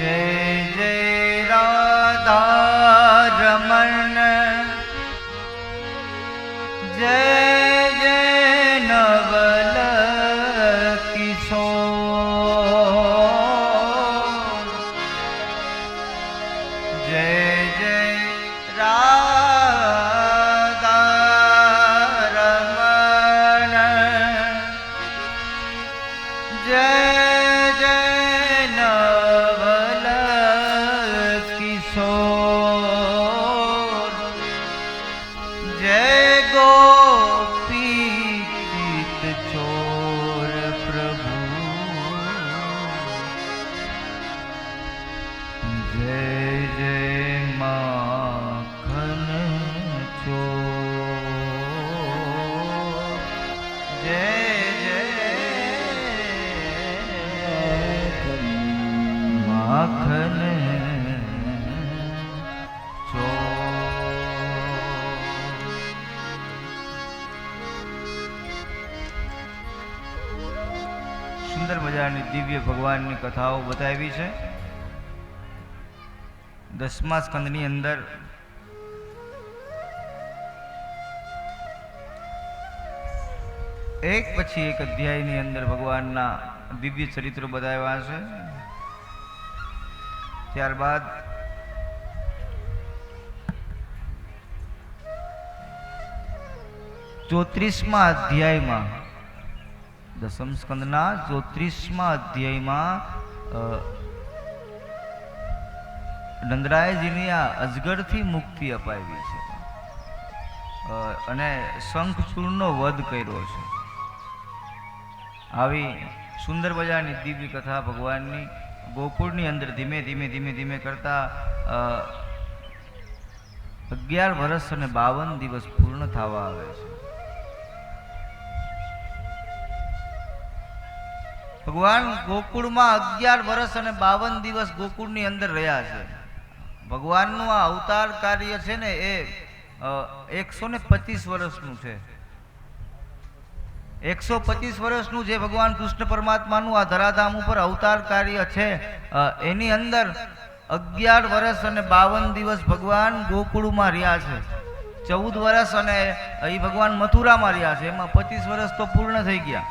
जय जय राधा रमन, जय जय नवल किशोर, जय जय राधा रमन, जय સુંદર મજાની દિવ્ય ભગવાનની કથાઓ બતાવી છે. 10મા સ્કંદની અંદર એક પછી એક અધ્યાયની અંદર ભગવાનના દિવ્ય ચરિત્રો બતાવ્યા છે. ત્યારબાદ 34મા અધ્યાયમાં 10મ સ્કંદના 34મા અધ્યાયમાં નંદરાયજીની આ અજગરથી મુક્તિ અપાવી છે અને શંખચૂડનો વધ કર્યો છે. આવી સુંદર મજાની દિવ્ય કથા ભગવાનની ગોકુળની અંદર ધીમે ધીમે ધીમે ધીમે કરતા 11 વર્ષ અને 52 દિવસ પૂર્ણ થવા આવે છે. ભગવાન ગોકુળમાં 11 વર્ષ અને 52 દિવસ ગોકુળની અંદર રહ્યા છે. ભગવાનનું આ અવતાર કાર્ય છે ને એ 125 વર્ષનું છે. 125 વર્ષનું જે ભગવાન કૃષ્ણ પરમાત્માનું આ ધરાધામ ઉપર અવતાર કાર્ય છે એની અંદર 11 વર્ષ અને 52 દિવસ ભગવાન ગોકુળમાં રહ્યા છે. 14 વર્ષ અને એ ભગવાન મથુરામાં રહ્યા છે. એમાં 25 વર્ષ તો પૂર્ણ થઈ ગયા.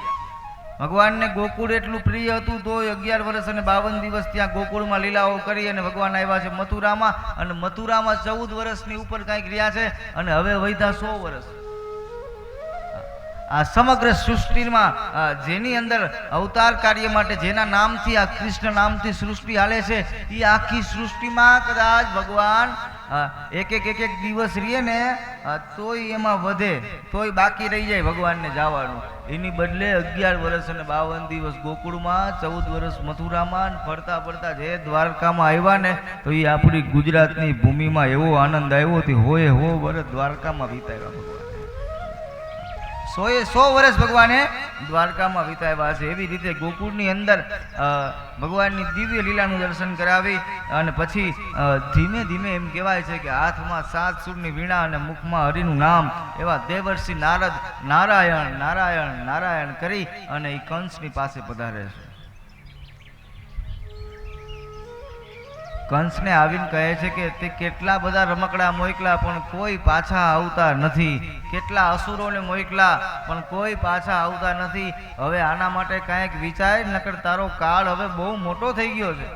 ભગવાનને ગોકુળ એટલું પ્રિય હતું તો 11 વર્ષ અને 52 દિવસ ત્યાં ગોકુળમાં લીલાઓ કરી અને ભગવાન આવ્યા છે મથુરામાં, અને મથુરામાં 14 વર્ષની ઉપર કંઈક રહ્યા છે અને હવે વૈધા 100 વર્ષ. આ સમગ્ર સૃષ્ટિમાં જેની અંદર અવતાર કાર્ય માટે જેના નામથી આ કૃષ્ણ નામથી સૃષ્ટિ હાલે છે એ આખી સૃષ્ટિમાં કદાચ ભગવાન એક એક દિવસ રહીએ ને તોય એમાં વધે, તોય બાકી રહી જાય ભગવાનને જવાનું. એની બદલે 11 વર્ષ અને 52 દિવસ ગોકુળમાં, 14 વર્ષ મથુરામાં, ફરતા ફરતા જે દ્વારકામાં આવ્યા ને તો એ આપણી ગુજરાતની ભૂમિમાં એવો આનંદ આવ્યો તે હોય વર્ષ દ્વારકામાં વિતાવ્યા ભગવાન. 100 વર્ષ ભગવાને દ્વારકામાં વિતાવ્યા છે. એવી રીતે ગોકુળની અંદર ભગવાનની દિવ્ય લીલાનું દર્શન કરાવી અને પછી ધીમે ધીમે એમ કહેવાય છે કે હાથમાં 7 સૂરની વીણા અને મુખમાં હરિનું નામ એવા દેવર્ષિ નારદ નારાયણ નારાયણ નારાયણ કરી અને એ કંસની પાસે પધારે છે. કંસને આવીને કહે છે કે તે કેટલા બધા રમકડા મોકલા પણ કોઈ પાછા આવતા નથી, કેટલા અસુરોને મોકલા પણ કોઈ પાછા આવતા નથી. હવે આના માટે કાંઈક વિચાર, નકર તારો કાળ હવે બહુ મોટો થઈ ગયો છે.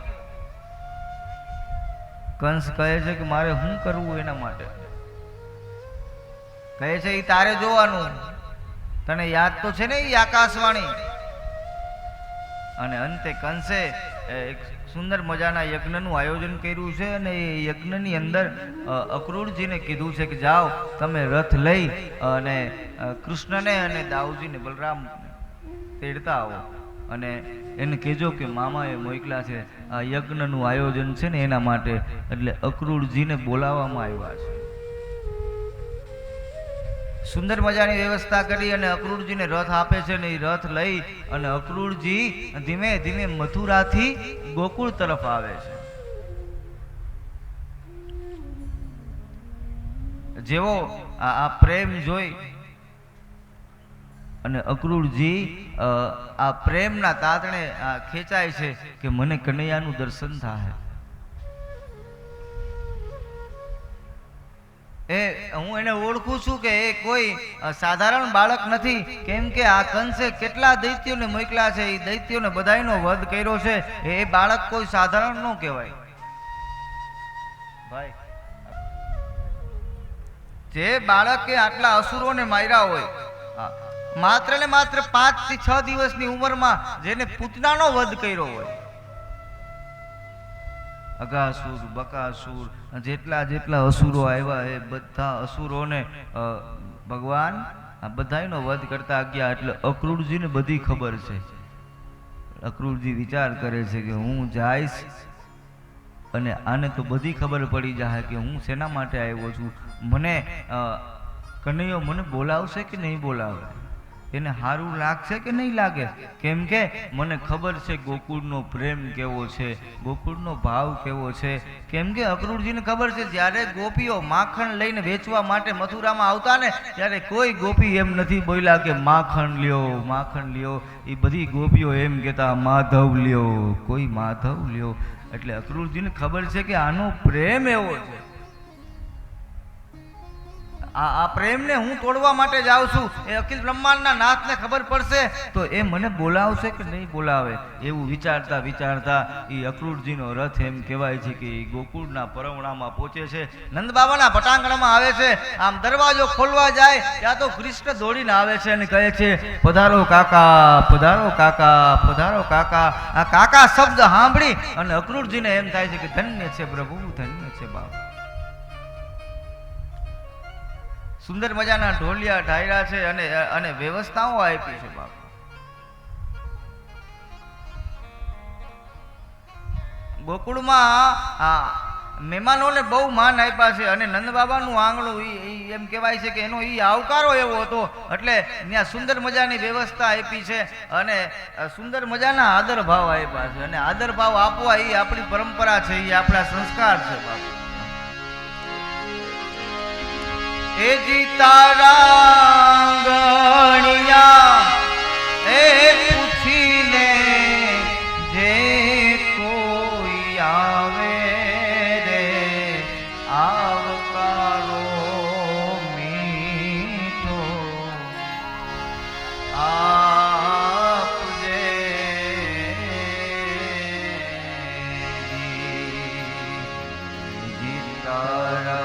કંસ કહે છે કે મારે શું કરવું એના માટે? કહે છે એ તારે જોવાનું, તને યાદ તો છે ને એ આકાશવાણી. અને અંતે કંસે એક સુંદર મજાના યજ્ઞનું આયોજન કર્યું છે અને એ યજ્ઞની અંદર અક્રૂરજીને કીધું છે કે જાઓ તમે રથ લઈ અને કૃષ્ણને અને દાઉજીને બલરામ તેડતા આવો અને એને કહેજો કે મામાએ મોકલા છે આ યજ્ઞનું આયોજન છે ને એના માટે. એટલે અક્રૂરજીને બોલાવવામાં આવ્યા છે. સુંદર મજાની વ્યવસ્થા કરી અને અક્રૂરજીને રથ આપે છે ને એ રથ લઈ અને અક્રૂરજી ધીમે ધીમે મથુરાથી ગોકુળ તરફ આવે છે. જેવો આ પ્રેમ જોઈ અને અક્રૂરજી આ પ્રેમના તાતણે ખેંચાય છે કે મને કનૈયાનું દર્શન થાય. એ હું એને ઓળખું છું કે એ કોઈ સાધારણ બાળક નથી, કેમ કે આ કંસે કેટલા દૈત્યોને મોકલ્યા છે, એ દૈત્યોને બધાયનો વધ કર્યો છે. એ બાળક કોઈ સાધારણ ન કહેવાય ભાઈ. જે બાળકે આટલા અસુરોને માર્યા હોય, માત્ર ને માત્ર 5 થી 6 દિવસની ઉંમરમાં જેને પૂતનાનો વધ કર્યો હોય, અગાસુર, બકાસુર, જેટલા અસુરો આવ્યા એ બધા અસુરોને ભગવાન બધાયનો વધ કરતા ગયા. એટલે અક્રૂરજીને બધી ખબર છે. અક્રૂરજી વિચાર કરે છે કે હું જઈશ અને આને તો બધી ખબર પડી જાય કે હું શેના માટે આવ્યો છું. મને કનૈયો મને બોલાવશે કે નહીં બોલાવે, એને સારું લાગશે કે નહીં લાગે, કેમ કે મને ખબર છે ગોકુળનો પ્રેમ કેવો છે, ગોકુળનો ભાવ કેવો છે. કેમ કે અક્રૂરજીને ખબર છે જ્યારે ગોપીઓ માખણ લઈને વેચવા માટે મથુરામાં આવતા ને, ત્યારે કોઈ ગોપી એમ નથી બોલ્યા કે માખણ લ્યો, માખણ લ્યો. એ બધી ગોપીઓ એમ કહેતા માધવ લ્યો, કોઈ માધવ લ્યો. એટલે અક્રૂરજીને ખબર છે કે આનો પ્રેમ એવો છે, આ પ્રેમને હું તોડવા માટે જાઉં છું. એ અખિલ બ્રહ્માંડના નાથને ખબર પડશે તો એ મને બોલાવશે કે નહીં બોલાવે. એવું વિચારતા વિચારતા એ અક્રૂરજીનો રથ એમ કહેવાય છે કે ગોકુળના પરવણામાં પહોંચે છે, નંદ બાબાના પટાંગણમાં આવે છે. આમ દરવાજો ખોલવા જાય ત્યાં તો કૃષ્ણ દોડીને આવે છે અને કહે છે પધારો કાકા, પધારો કાકા, પધારો કાકા. આ કાકા શબ્દ સાંભળી અને અક્રૂરજીને એમ થાય છે કે ધન્ય છે પ્રભુ, ધન્ય છે બાપ. સુંદર મજાના ઢોલિયા ઢાયરા છે અને વ્યવસ્થાઓ આપી છે બાપ. ગોકુળમાં મહેમાનોને બહુ માન આપ્યા છે અને નંદ બાબાનું આંગણું એમ કહેવાય છે કે એનો આવકારો એવો હતો. એટલે ત્યાં સુંદર મજાની વ્યવસ્થા આપી છે અને સુંદર મજાના આદર ભાવ આપ્યા છે. અને આદર ભાવ આપવા એ આપણી પરંપરા છે, એ આપણા સંસ્કાર છે બાપ. એ જી તારા ગણિયા એ પૂછીને જે કોઈ આવે રે, આવકારો મીઠો આપજે. જી તારા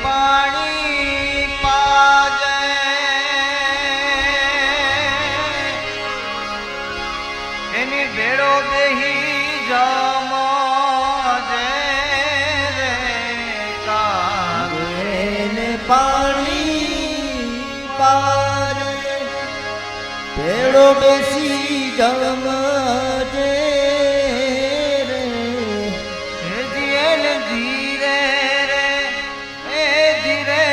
પાણી પાજે એની ભેળો બેહી જમજે રે, કાગને પાણી પાજે ભેળો બેસી જમજે રે. ધીરે રે એ ધીરે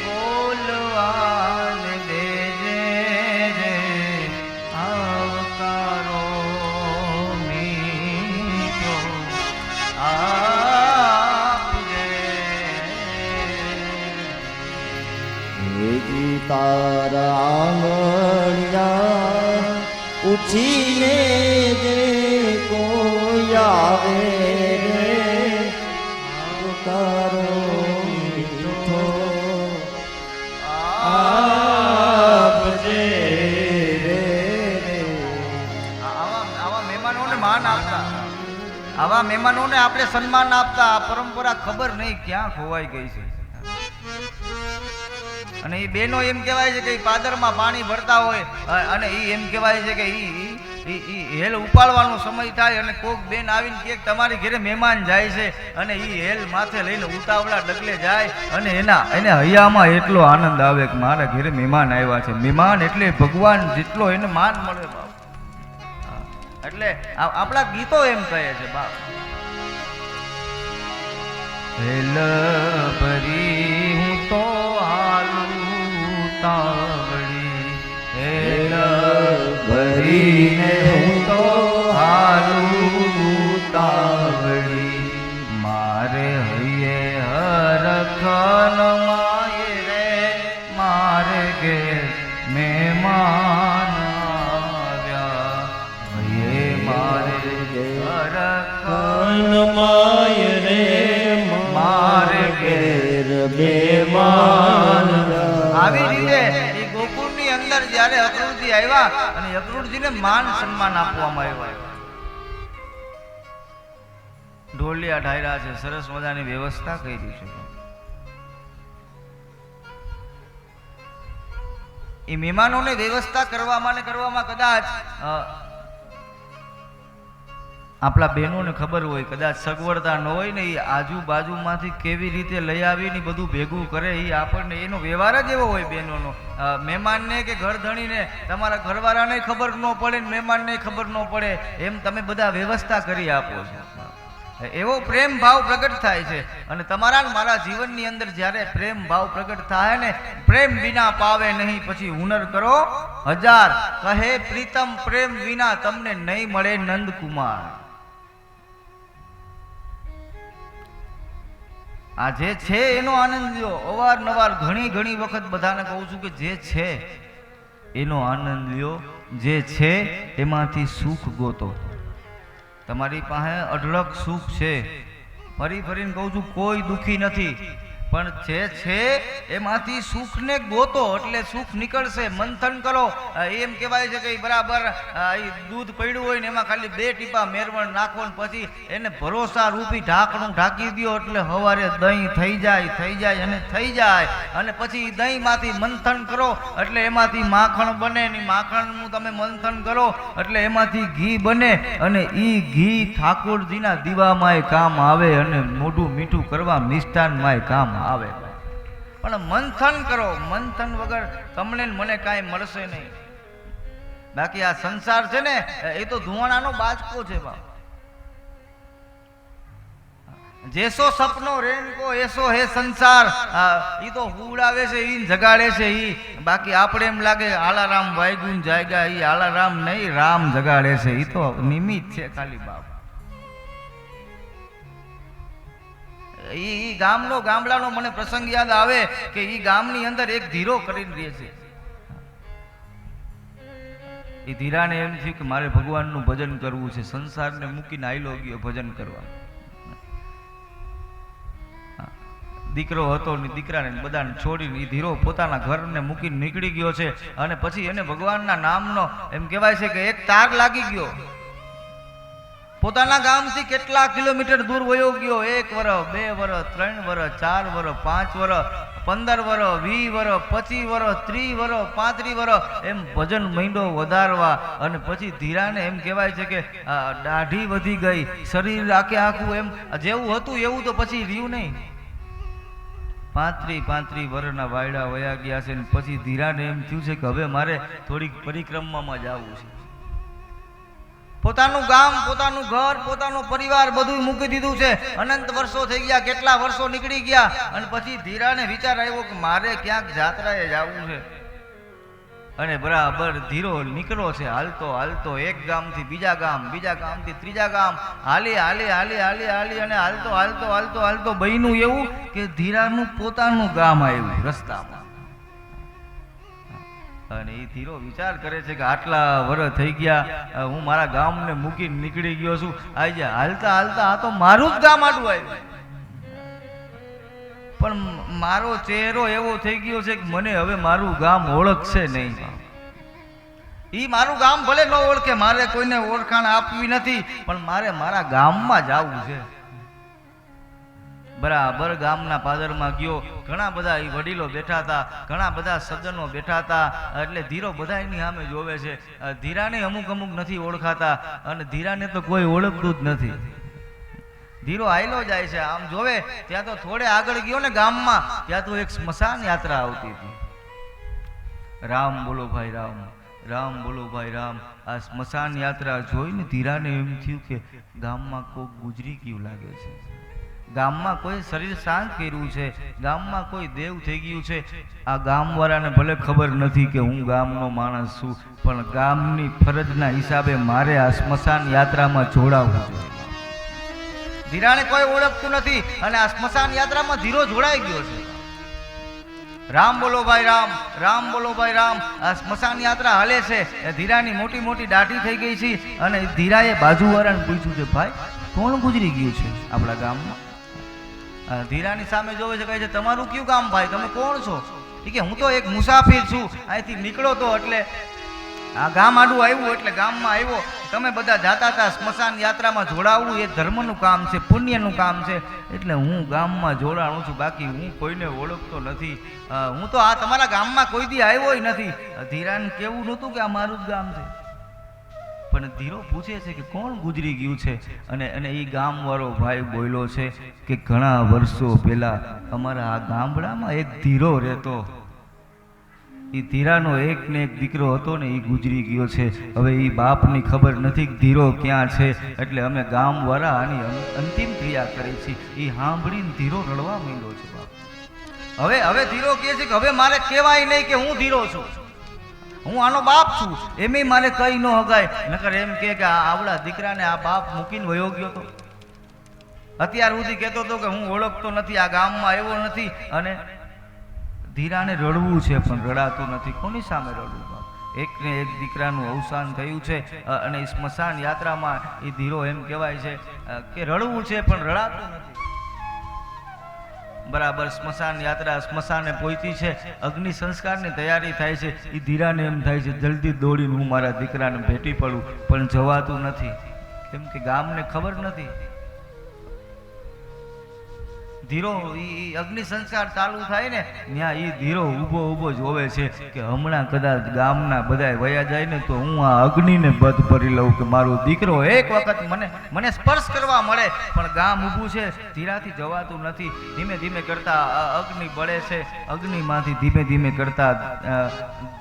બોલવાન દેજે રે, આવકારો મીઠો આપજે. જી તારા આંગણિયા પૂછીને જે કોઈ આવે રે, આવકારો મીઠો આપજે રે. આવા મહેમાનોને માન આપતા, આવા મહેમાનોને આપણે સન્માન આપતા આ પરંપરા ખબર નહીં ક્યાં ખોવાઈ ગઈ છે. અને એ બેનો એમ કહેવાય છે કે પાદરમાં પાણી ભરતા હોય અને એ એમ કહેવાય છે કે હેલ ઉપાડવાનો સમય થાય અને કોક બેન આવીને કે તમારી ઘરે મહેમાન જાય છે અને એ હેલ માથે લઈને ઉતાવળા ડગલે જાય અને એને હૈયામાં એટલો આનંદ આવે કે મારા ઘરે મહેમાન આવ્યા છે. મહેમાન એટલે ભગવાન, જેટલો એને માન મળે બાપ. એટલે આપણા ગીતો એમ કહે છે બાપ, હેલ ભરી હું તો હાલું તાવડી, હેલ લઈને હું તો હાલું ઉતાવળી, મારે હૈયે હરખન માય રે, મારે ઘેર મહેમાન આવ્યા, હૈયે મારે હરખન માય રે મારે ઘેર મહેમાન આવી રીતે એ ગોકુળની અંદર જ્યારે અક્રૂરજી આવ્યા અને અક્રૂરજીને માન સન્માન આપવામાં આવ્યા, ઢોલિયા ઢાયરા છે, સરસ મજાની વ્યવસ્થા કરી છે. એ મહેમાનોને વ્યવસ્થા કરવામાં કદાચ આપણા બહેનોને ખબર હોય, કદાચ સગવડતા ન હોય ને, એ આજુબાજુમાંથી કેવી રીતે લઈ આવીને બધું ભેગું કરે, એ આપણને એનો વ્યવહાર જ એવો હોય બહેનોનો. મહેમાનને કે ઘરધણીને તમારા ઘરવાળાને ખબર ન પડે ને મહેમાનને ખબર ન પડે એમ તમે બધા વ્યવસ્થા કરી આપો છો. એવો પ્રેમ ભાવ પ્રગટ થાય છે. અને તમારા મારા જીવનની અંદર જ્યારે પ્રેમ ભાવ પ્રગટ થાય ને, પ્રેમ વિના પાવે નહીં પછી હુનર કરો હજાર, કહે પ્રીતમ પ્રેમ વિના તમને નહીં મળે નંદકુમાર. આ જે છે એનો આનંદ લ્યો. અવારનવાર ઘણી વખત બધાને કહું છું કે જે છે એનો આનંદ લ્યો, જે છે એમાંથી સુખ ગોતો. તમારી પાસે અઢળક સુખ છે, ફરીને કહું છું કોઈ દુઃખી નથી, પણ જે છે એમાંથી સુખને ગોતો એટલે સુખ નીકળશે. મંથન કરો. એમ કહેવાય છે કે બરાબર દૂધ પડ્યું હોય ને એમાં ખાલી 2 ટીપા મેરવણ નાખો ને પછી એને ભરોસા રૂપી ઢાંકણું ઢાંકી દો એટલે સવારે દહીં થઈ જાય અને પછી દહીંમાંથી મંથન કરો એટલે એમાંથી માખણ બને ને માખણનું તમે મંથન કરો એટલે એમાંથી ઘી બને અને એ ઘી ઠાકોરજીના દીવામાંય કામ આવે અને મોઢું મીઠું કરવા મિષ્ટાનમાંય કામ આવે. પણ મંથન કરો. મંથન વગર તમને મને કાંઈ મળશે નહીં. બાકી આ સંસાર છે ને એ તો ધુવાણાનો બાજકો છે બાપ. જેસો સપનો રેનકો એસો હે સંસાર. ઈ તો હુડાવે છે, ઈ જગાડે છે ઈ. બાકી આપણે એમ લાગે આલારામ વાયગુન જાયગા, ઈ આલારામ નહીં, રામ જગાડે છે. ઈ તો નિમિત્ત છે ખાલી બાપ. ઈ ગામડાનો મને પ્રસંગ યાદ આવે કે ઈ ગામની અંદર એક ધીરો કરીને રહે છે. એ ધીરાને એમ થયું કે મારે ભગવાનનું ભજન કરવું છે, સંસારને મૂકીને આયલો ગયો ભજન કરવા. દીકરો હતો ને દીકરાને બધાને છોડીને એ ધીરો પોતાના ઘરને મૂકીને નીકળી ગયો છે. અને પછી એને ભગવાનના નામનો એમ કહેવાય છે કે એક તાર લાગી ગયો. પોતાના ગામથી કેટલા કિલોમીટર દૂર વયો ગયો. 1 વર્ષ, 2 વર્ષ, 3 વર્ષ, 4 વર્ષ, 5 વર્ષ, 15 વર્ષ, 20 વર્ષ, 25 વર્ષ, 30 વર્ષ, 35 વર્ષ એમ ભજન મહિનો વધારવા. અને પછી ધીરાને એમ કહેવાય છે કે દાઢી વધી ગઈ, શરીર આખું એમ જેવું હતું એવું તો પછી રહ્યું નહીં. 35 વર્ષના વાયડા વયા ગયા છે. પછી ધીરાને એમ થયું છે કે હવે મારે થોડીક પરિક્રમામાં જવું છે. પોતાનું ગામ, પોતાનું ઘર, પોતાનો પરિવાર બધું મૂકી દીધું છે. અનંત વર્ષો થઈ ગયા, કેટલા વર્ષો નીકળી ગયા. અને પછી ધીરાને વિચાર આવ્યો કે મારે ક્યાંક જાત્રાએ જવું છે. અને બરાબર ધીરો નીકળો છે હાલતો એક ગામથી બીજા ગામથી ત્રીજા ગામ હાલી અને હાલતો બન્યું એવું કે ધીરાનું પોતાનું ગામ આવ્યું રસ્તામાં. અને એ ધીરો વિચાર કરે છે કે આટલા વર્ષ થઈ ગયા, હું મારા ગામને મૂકીને નીકળી ગયો છું. આજે હાલતા આ તો મારું જ ગામ આડું આવ્યું. પણ મારો ચહેરો એવો થઈ ગયો છે કે મને હવે મારું ગામ ઓળખશે નહીં. ઈ મારું ગામ ભલે ન ઓળખે, મારે કોઈને ઓળખાણ આપવી નથી, પણ મારે મારા ગામમાં જવું છે. બરાબર ગામના પાદરમાં ગયો. ઘણા બધા વડીલો બેઠા હતા, ઘણા બધા સજ્જનો બેઠા હતા. એટલે ધીરો બધા એની સામે જોવે છે. ધીરાને અમુક નથી ઓળખાતા અને ધીરાને તો કોઈ ઓળખતું જ નથી. ધીરો આયલો જાય છે, આમ જોવે ત્યાં તો થોડે આગળ ગયો ને ગામમાં, ત્યાં તો એક સ્મશાન યાત્રા આવતી હતી. રામ બોલો ભાઈ રામ, રામ બોલો ભાઈ રામ. આ સ્મશાન યાત્રા જોઈને ધીરાને એમ થયું કે ગામમાં કોક ગુજરી ગયું લાગે છે. ગામમાં કોઈ શરીર શાંત કર્યું છે, ગામમાં કોઈ દેવ થઈ ગયું છે. આ ગામવાળાને ભલે ખબર નથી કે હું ગામનો માણસ છું, પણ ગામની ફરજના હિસાબે મારે આ સ્મશાન યાત્રામાં જોડાવવું જોઈએ. ધીરાને કોઈ ઓળખતું નથી અને આ સ્મશાન યાત્રામાં ધીરો જોડાઈ ગયો છે. રામ બોલો ભાઈ રામ, રામ બોલો ભાઈ રામ. આ સ્મશાન યાત્રા હાલે છે. ધીરાની મોટી મોટી દાઢી થઈ ગઈ છે અને ધીરાએ બાજુવાળાને પૂછ્યું છે, ભાઈ કોણ ગુજરી ગયું છે આપણા ગામમાં? ધીરાની સામે જોવે છે, કહે છે, તમારું કયું ગામ ભાઈ, તમે કોણ છો? કે હું તો એક મુસાફિર છું, અહીંથી નીકળો તો એટલે આ ગામ આડું આવ્યું એટલે ગામમાં આવ્યો. તમે બધા જાતા હતા સ્મશાન યાત્રામાં જોડાવવું એ ધર્મનું કામ છે, પુણ્યનું કામ છે, એટલે હું ગામમાં જોડાણું છું, બાકી હું કોઈને ઓળખતો નથી. હું તો આ તમારા ગામમાં કોઈ દી આવ્યો નથી. ધીરાને કેવું નહોતું કે આ મારું જ ગામ છે, પણ ધીરો પૂછે છે કે કોણ ગુજરી ગયું છે. અને એ ગામવાળો ભાઈ બોલ્યો છે કે ઘણા વર્ષો પહેલા અમારા આ ગામડામાં એક ધીરો રહેતો. એ ધીરાનો એક ને એક દીકરો હતો ને, એ ગુજરી ગયો છે. હવે એ બાપની ખબર નથી કે ધીરો ક્યાં છે, એટલે અમે ગામવાળા આની અંતિમ ક્રિયા કરી છે. એ સાંભળીને ધીરો રડવા માંડ્યો છે. બાપ હવે ધીરો કહે છે કે હવે મારે કહેવાય નહીં કે હું ધીરો છું, હું આનો બાપ છું. એમ મારે કઈ ન હગાય, નકર એમ કે આવડા દીકરાને આ બાપ મૂકીને વયો ગયો હતો. અત્યાર સુધી કહેતો હતો કે હું ઓળખતો નથી, આ ગામમાં આવ્યો નથી. અને ધીરાને રડવું છે પણ રડાતું નથી. કોની સામે રડવું બાપ? એક ને એક દીકરાનું અવસાન થયું છે અને સ્મશાન યાત્રામાં એ ધીરો એમ કહેવાય છે કે રડવું છે પણ રડાતું નથી. બરાબર સ્મશાન યાત્રા સ્મશાને પહોંચી છે, અગ્નિ સંસ્કારની તૈયારી થાય છે. એ ધીરાને એમ થાય છે જલ્દી દોડીને હું મારા દીકરાને ભેટી પડું, પણ જવાતું નથી, કેમ કે ગામને ખબર નથી. ધીરો ઈ અગ્નિ સંસ્કાર ચાલુ થાય ને ત્યાં ઈ ધીરો ઊભો જોવે છે કે હમણાં કદાચ ગામના બધા વયા જાય ને તો હું આ અગ્નિને બધ ભરી લઉં કે મારો દીકરો એક વખત મને સ્પર્શ કરવા મળે. પણ ગામ ઊભું છે, ધીરાથી જવાતું નથી. ધીમે ધીમે કરતા અગ્નિ બળે છે, અગ્નિમાંથી ધીમે ધીમે કરતા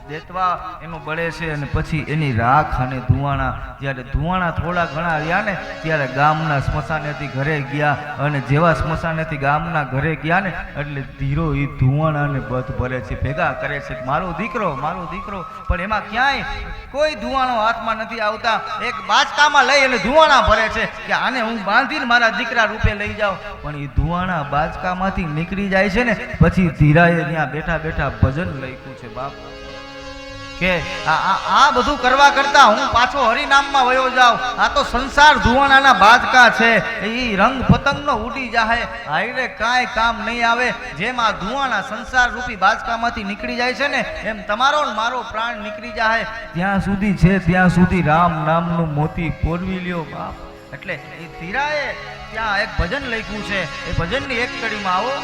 દેતવા એનું બળે છે. અને પછી એની રાખ અને ધુવાણા, જ્યારે ધુવાણા થોડા ઘણા રહ્યા ને ત્યારે ગામના સ્મશાનેથી ઘરે ગયા. અને જેવા સ્મશાનેથી ગામના ઘરે ગયા ને એટલે ધીરો એ ધુવાણાને બધ ભરે છે, ભેગા કરે છે, મારો દીકરો, મારો દીકરો. પણ એમાં ક્યાંય કોઈ ધુવાણો હાથમાં નથી આવતા. એક બાચકામાં લઈ અને ધુવાણા ભરે છે કે આને હું બાંધીને મારા દીકરા રૂપે લઈ જાઉં. પણ એ ધુવાણા બાચકામાંથી નીકળી જાય છે ને પછી ધીરાએ ત્યાં બેઠા બેઠા ભજન લખ્યું છે બાપ કે આ બધું કરવા કરતા હું પાછો હરિનામમાં વયો જાઉં. આ તો સંસાર ધુવાણાના બાજકા છે, એ રંગ પતંગનો ઉડી જાય, હાઈરે કાંઈ કામ નહીં આવે. જેમ આ ધુવાણા સંસાર રૂપી બાજકામાંથી નીકળી જાય છે ને એમ તમારો ને મારો પ્રાણ નીકળી જાય. ત્યાં સુધી છે ત્યાં સુધી રામ નામનું મોતી પોરવી લ્યો બાપ. એટલે એ ધીરાએ ત્યાં એક ભજન લખ્યું છે, એ ભજનની એક કડીમાં આવો.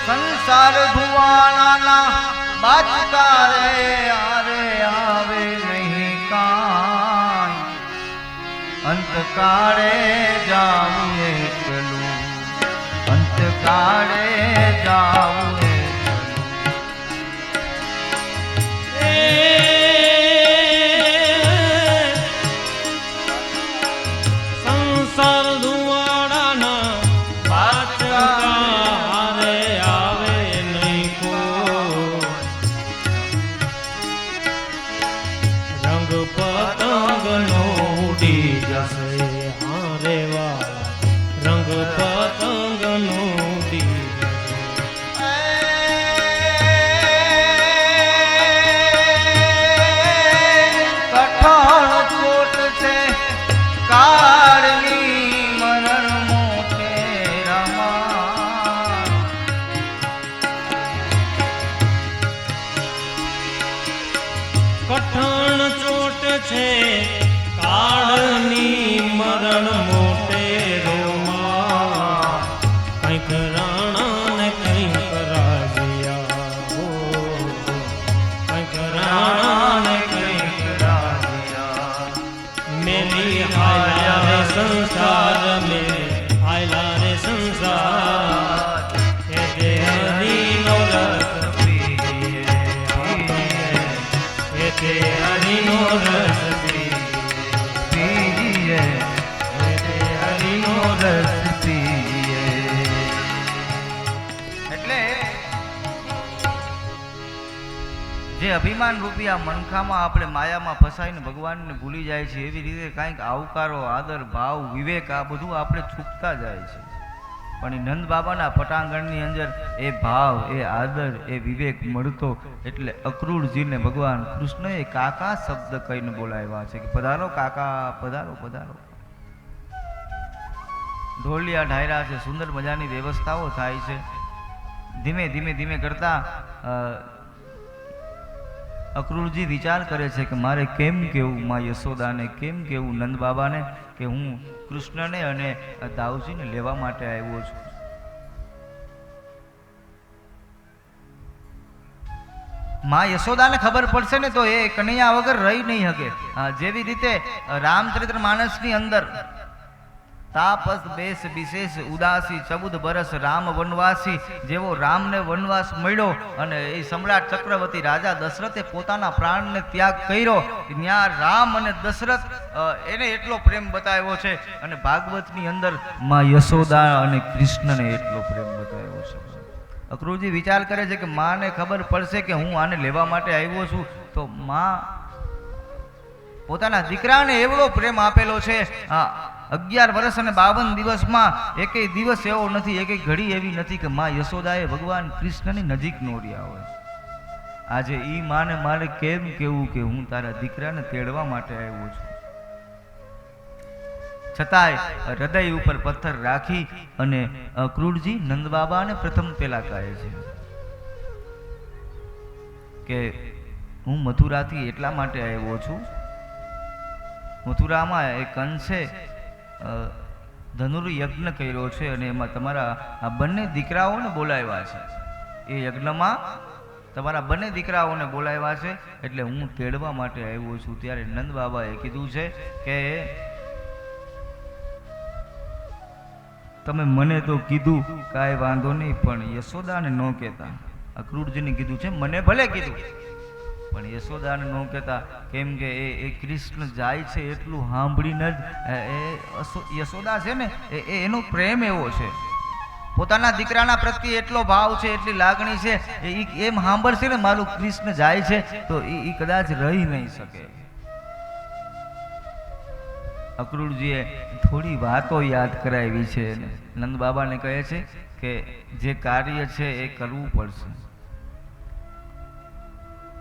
સંસાર ધુવાણાના બાચકા રે આરે આવે નહીં કાંઈ, અંતકાળે જાવું એકલું, અંતકાળે જાવું સંસાર ધુવાડાના બાચકા પતંગનો ઉડી જશે. હારે વાલા રંગ પતંગનો ઉડી જશે. કઠણ ચોટ છે કાળની મરણ મોટે રમા. કઠણ ચોટ છે કાળની મરણ મોટે રોમા. કંઈક રાણા ને કંઈક રાજ્યા, કંઈક રાણા ને કંઈક રાજ્યા. મેરી હાયા રે સંસાર, મેરે હાયલા રે સંસાર. એ હરિનો રસ પીએ, હરિનો રસ પીએ. બરસતી એટલે જે અભિમાન રૂપી આ મનખામાં આપણે માયામાં ફસાઈને ભગવાનને ભૂલી જાય છે, એવી રીતે કાંઈક આવકારો, આદર, ભાવ, વિવેક આ બધું આપણે ચૂકતા જાય છે. પણ એ નંદ બાબાના પટાંગણની અંદર એ ભાવ, એ આદર, એ વિવેક મળતો એટલે અક્રૂરજીને ભગવાન કૃષ્ણએ કાકા શબ્દ કહીને બોલાવ્યા છે કે પધારો કાકા, પધારો પધારો. ઢોલિયા ઢાયરા છે, સુંદર મજાની વ્યવસ્થાઓ થાય છે. ધીમે ધીમે ધીમે કરતા અક્રૂરજી વિચાર કરે છે કે મારે કેમ કેવું માં યશોદાને, કેમ કેવું નંદ બાબાને કે હું કૃષ્ણને અને દાઉજીને લેવા માટે આવ્યો છું. માં યશોદાને ખબર પડશે ને તો એ કનૈયા વગર રહી નહીં શકે. જેવી રીતે રામચરિત્ર માનસની અંદર તાપસ બેસ વિશેષ ઉદાસી 14 બરસ રામ વનવાસી, જેવો રામને વનવાસ મળ્યો અને એ સમ્રાટ ચક્રવર્તી રાજા દશરથે પોતાના પ્રાણને ત્યાગ કર્યો, ત્યાં રામ અને દશરથ એને એટલો પ્રેમ બતાવ્યો છે. અને ભાગવતની અંદર માં યશોદા અને કૃષ્ણને એટલો પ્રેમ બતાવ્યો છે. અક્રૂરજી વિચાર કરે છે કે માને ખબર પડશે કે હું આને લેવા માટે આવ્યો છું તો માં પોતાના દીકરાને એવડો પ્રેમ આપેલો છે. 11 વર્ષ અને 52 દિવસમાં એકેય દિવસ એવો નથી, એકેય ઘડી એવી નથી કે માં યશોદાએ ભગવાન કૃષ્ણની નજીક ન રહ્યા હોય. આજે ઈ માને મારે કેમ કેવું કે હું તારા દીકરાને તેડવા માટે આવ્યો છું. છતાંય હૃદય ઉપર પથ્થર રાખી અને અક્રૂરજી નંદ બાબાને પ્રથમ પેલા કહે છે કે હું મથુરાથી એટલા માટે આવ્યો છું, મથુરામાં એક કંસે ધનુર્યજ્ઞ કર્યો છે અને એમાં તમારા આ બંને દીકરાઓને બોલાવ્યા છે. એ યજ્ઞમાં તમારા બંને દીકરાઓને બોલાવ્યા છે એટલે હું તેડવા માટે આવ્યો છું. ત્યારે નંદ બાબાએ કીધું છે કે તમે મને તો કીધું કાંઈ વાંધો નહીં, પણ યશોદાને ન કહેતા. અક્રૂરજીને કીધું છે મને ભલે કીધું પણ યશોદાને ન કહેતા, કેમ કે એ કૃષ્ણ જાય છે એટલું સાંભળીને જ યશોદા છે ને એનો પ્રેમ એવો છે, પોતાના દીકરાના પ્રત્યે એટલો ભાવ છે, એટલી લાગણી છે. એમ સાંભળશે ને મારું કૃષ્ણ જાય છે તો એ કદાચ રહી નહીં શકે. અક્રૂરજીએ થોડી વાતો યાદ કરાવી છે. નંદ બાબાને કહે છે કે જે કાર્ય છે એ કરવું પડશે.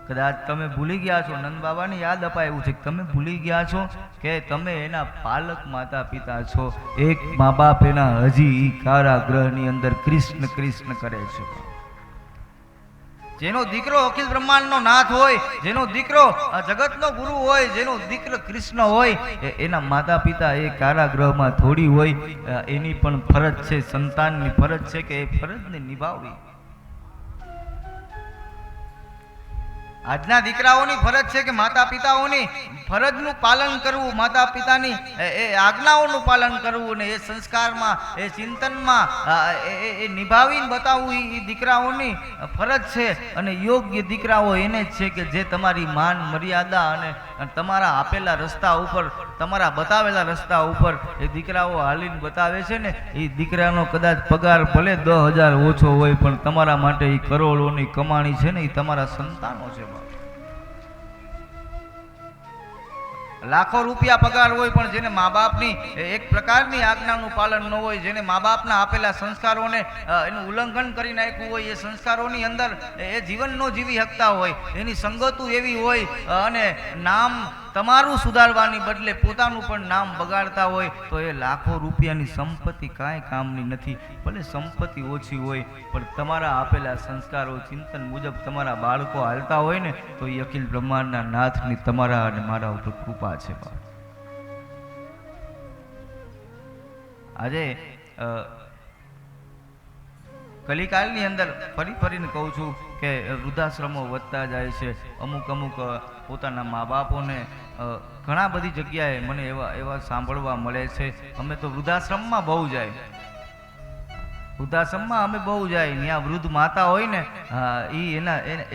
કદાચ તમે ભૂલી ગયા છો, નંદ બાબાને યાદ અપાયું છે કે તમે ભૂલી ગયા છો કે તમે એના પાલક માતા પિતા છો. એક મા બાપ એના હજી કારાગૃહની અંદર કૃષ્ણ કૃષ્ણ કરે છે. જેનો દીકરો અખિલ બ્રહ્માંડનો નાથ હોય, જેનો દીકરો જગતનો ગુરુ હોય, જેનો દીકરો કૃષ્ણ હોય, એના માતા પિતા એ કારાગૃહમાં થોડી હોય. એની પણ ફરજ છે, સંતાનની ફરજ છે કે એ ફરજને નિભાવવી. આજના દીકરાઓની ફરજ છે કે માતા પિતાઓની ફરજનું પાલન કરવું, માતા પિતાની એ આજ્ઞાઓનું પાલન કરવું અને એ સંસ્કારમાં, એ ચિંતનમાં એ નિભાવીને બતાવવું એ દીકરાઓની ફરજ છે. અને યોગ્ય દીકરાઓ એને જ છે કે જે તમારી માન મર્યાદા અને તમારા આપેલા રસ્તા ઉપર, તમારા બતાવેલા રસ્તા ઉપર એ દીકરાઓ હાલીને બતાવે છે ને, એ દીકરાનો કદાચ પગાર ભલે 10,000 ઓછો હોય પણ તમારા માટે એ કરોડોની કમાણી છે ને એ તમારા સંતાનો છે. લાખો રૂપિયા પગાર હોય પણ જેને મા બાપની એક પ્રકારની આજ્ઞાનું પાલન ન હોય, જેને મા બાપના આપેલા સંસ્કારોને એનું ઉલ્લંઘન કરી નાખ્યું હોય, એ સંસ્કારોની અંદર એ જીવન ન જીવી શકતા હોય, એની સંગતો એવી હોય અને નામ તમારું સુધારવાની બદલે પોતાનું પણ નામ બગાડતા હોય તો એ લાખો રૂપિયાની સંપત્તિ કાંઈ કામની નથી. ભલે સંપત્તિ ઓછી હોય પણ તમારા આપેલા સંસ્કારો, ચિંતન મુજબ તમારા બાળકો હાલતા હોય ને તો એ અખિલ બ્રહ્માંડના નાથની તમારા અને મારા ઉપર કૃપા છે. આજે કલિકાલની અંદર ફરી ફરીને કહું છું કે વૃદ્ધાશ્રમો વધતા જાય છે. અમુક પોતાના મા બાપોને ઘણા બધી જગ્યાએ મને એવા સાંભળવા મળે છે. અમે તો વૃદ્ધાશ્રમમાં બહુ જાય, વૃદ્ધાશ્રમમાં અમે બહુ જાય. ત્યાં વૃદ્ધ માતા હોય ને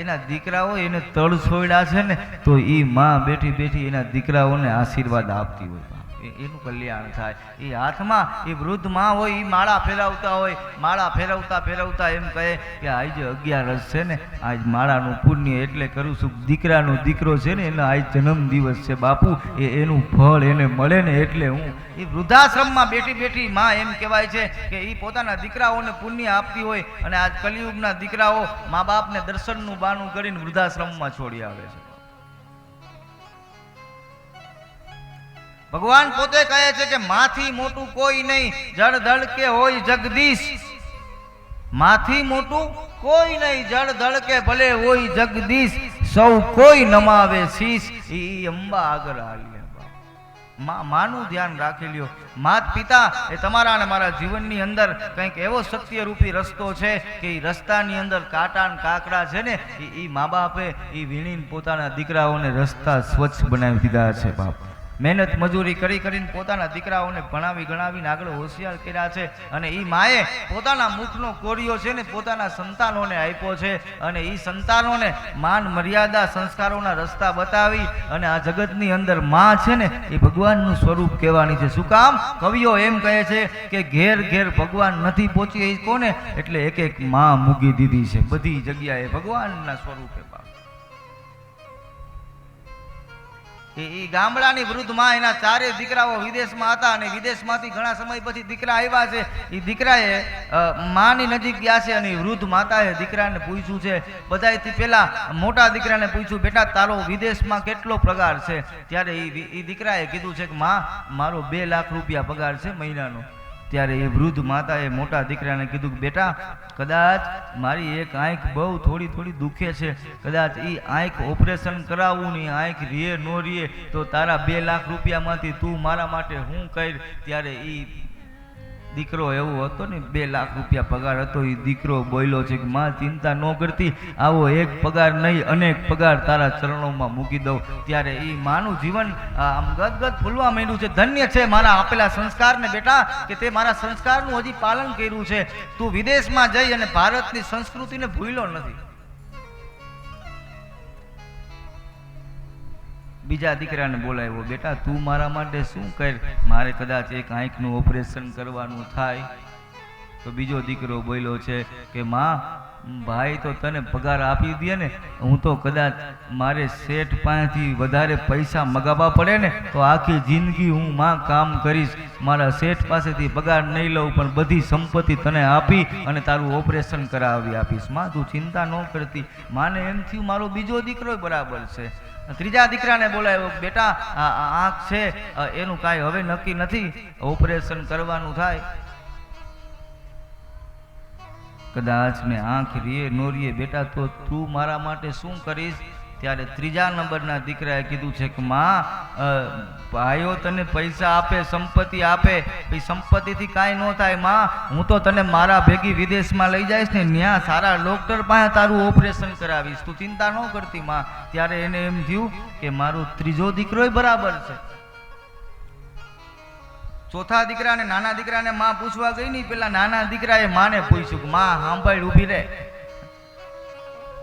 એના દીકરાઓ એને તળ છોડ્યા છે ને તો એ માં બેઠી બેઠી એના દીકરાઓને આશીર્વાદ આપતી હોય. એનું કલ્યાણ થાય. એ હાથમાં એ વૃદ્ધ માં હોય, એ માળા ફેરવતા હોય, માળા ફેરવતા ફેરવતા એમ કહે કે આજે 11 છે ને, આજ માળાનું પુણ્ય એટલે કરું છું. દીકરાનો દીકરો છે ને, એનો આજ જન્મદિવસ છે બાપુ, એનું ફળ એને મળે ને એટલે હું. એ વૃદ્ધાશ્રમમાં બેઠી બેઠી માં એમ કહેવાય છે કે એ પોતાના દીકરાઓને પુણ્ય આપતી હોય, અને આજ કલિયુગના દીકરાઓ મા બાપને દર્શનનું બાનું કરીને વૃદ્ધાશ્રમમાં છોડી આવે છે. ભગવાન પોતે કહે છે કે માથી મોટું કોઈ નહીં, જળ ધડકે હોય જગદીશ. માથી મોટું કોઈ નહીં, જળ ધડકે ભલે હોય જગદીશ. સૌ કોઈ નમાવે શીશ, ઈ અંબા આગળ હાલી. માનું ધ્યાન રાખી લ્યો. માત પિતા એ તમારા અને મારા જીવનની અંદર કંઈક એવો સત્યરૂપી રસ્તો છે કે એ રસ્તાની અંદર કાંટા ને કાકડા છે ને, એ મા બાપે એ વીણીને પોતાના દીકરાઓને રસ્તા સ્વચ્છ બનાવી દીધા છે. બાપ મહેનત મજૂરી કરી કરીને પોતાના દીકરાઓને ભણાવી ગણાવીને આગળ હોશિયાર કર્યા છે, અને એ માએ પોતાના મુખનો કોરિયો છે ને પોતાના સંતાનોને આપ્યો છે, અને એ સંતાનોને માન મર્યાદા સંસ્કારોના રસ્તા બતાવી, અને આ જગતની અંદર માં છે ને એ ભગવાનનું સ્વરૂપ કહેવાની છે. શું કામ? કવિઓ એમ કહે છે કે ઘેર ઘેર ભગવાન નથી પહોંચી એ કોને, એટલે એક એક માં મૂકી દીધી છે બધી જગ્યાએ ભગવાનના સ્વરૂપે. એ ગામડાની વૃદ્ધ માં, એના 4 દીકરાઓ વિદેશમાં હતા, અને વિદેશમાંથી ઘણા સમય પછી દીકરા આવ્યા છે. એ દીકરાએ માની નજીક ગયા છે, અને વૃદ્ધ માતાએ દીકરાને પૂછ્યું છે, બધાયથી પહેલા મોટા દીકરાને પૂછ્યું, બેટા તારો વિદેશમાં કેટલો પગાર છે? ત્યારે એ દીકરાએ કીધું છે કે માં મારો 2 લાખ રૂપિયા પગાર છે મહિનાનો. ત્યારે એ વૃદ્ધ માતાએ મોટા દીકરાને કીધું કે બેટા કદાચ મારી એક આંખ બહુ થોડી દુખે છે, કદાચ એ આંખ ઓપરેશન કરાવવું ને આંખ રીએ નો રીએ તો તારા 2 લાખ રૂપિયામાંથી તું મારા માટે હું કર. ત્યારે એ દીકરો એવો હતો ને, 2 લાખ રૂપિયા પગાર હતો. એ દીકરો બોલ્યો છે કે માં ચિંતા ન કરતી, આવો એક પગાર નહીં અનેક પગાર તારા ચરણોમાં મૂકી દઉં. ત્યારે એ માનું જીવન આમ ગદગદ ફૂલવા માંડ્યું છે. ધન્ય છે મારા આપેલા સંસ્કારને બેટા, કે તે મારા સંસ્કારનું હજી પાલન કર્યું છે. તું વિદેશમાં જઈ અને ભારતની સંસ્કૃતિને ભૂલ્યો નથી. બીજા દીકરાને બોલાવ્યો, બેટા તું મારા માટે શું કર? મારે કદાચ એક આંખનું ઓપરેશન કરવાનું થાય. તો બીજો દીકરો બોલ્યો છે કે માં ભાઈ તો તને પગાર આપી દે ને, હું તો કદાચ મારે શેઠ પાસેથી વધારે પૈસા મગાવવા પડે ને તો આખી જિંદગી હું માં કામ કરીશ, મારા શેઠ પાસેથી પગાર નહીં લઉં, પણ બધી સંપત્તિ તને આપી અને તારું ઓપરેશન કરાવી આપીશ. માં તું ચિંતા ન કરતી. માને એમ થયું મારો બીજો દીકરો બરાબર છે. ત્રીજા દીકરાને બોલાવ્યો, બેટા આ આંખ છે એનું કાંઈ હવે નક્કી નથી, ઓપરેશન કરવાનું થાય, કદાચ ને આંખ રીએ નો રીએ બેટા તો તું મારા માટે શું કરીશ? ત્યારે ત્રીજા નંબરના દીકરાએ કીધું છે કે માં ભાઈઓ તને પૈસા આપે, સંપત્તિ આપે, એ સંપત્તિથી કાંઈ ન થાય માં, હું તો તને મારા ભેગી વિદેશમાં લઈ જઈશ ને, ત્યાં સારા ડોક્ટર પાસે તારું ઓપરેશન કરાવીશ, તું ચિંતા ન કરતી માં. ત્યારે એને એમ થયું કે મારો ત્રીજો દીકરો બરાબર છે. ચોથા દીકરાને નાના દીકરાને માં પૂછવા ગઈ નહીં, પેલા નાના દીકરાએ માને પૂછ્યું કે માં સાંભળ ઊભી રહે,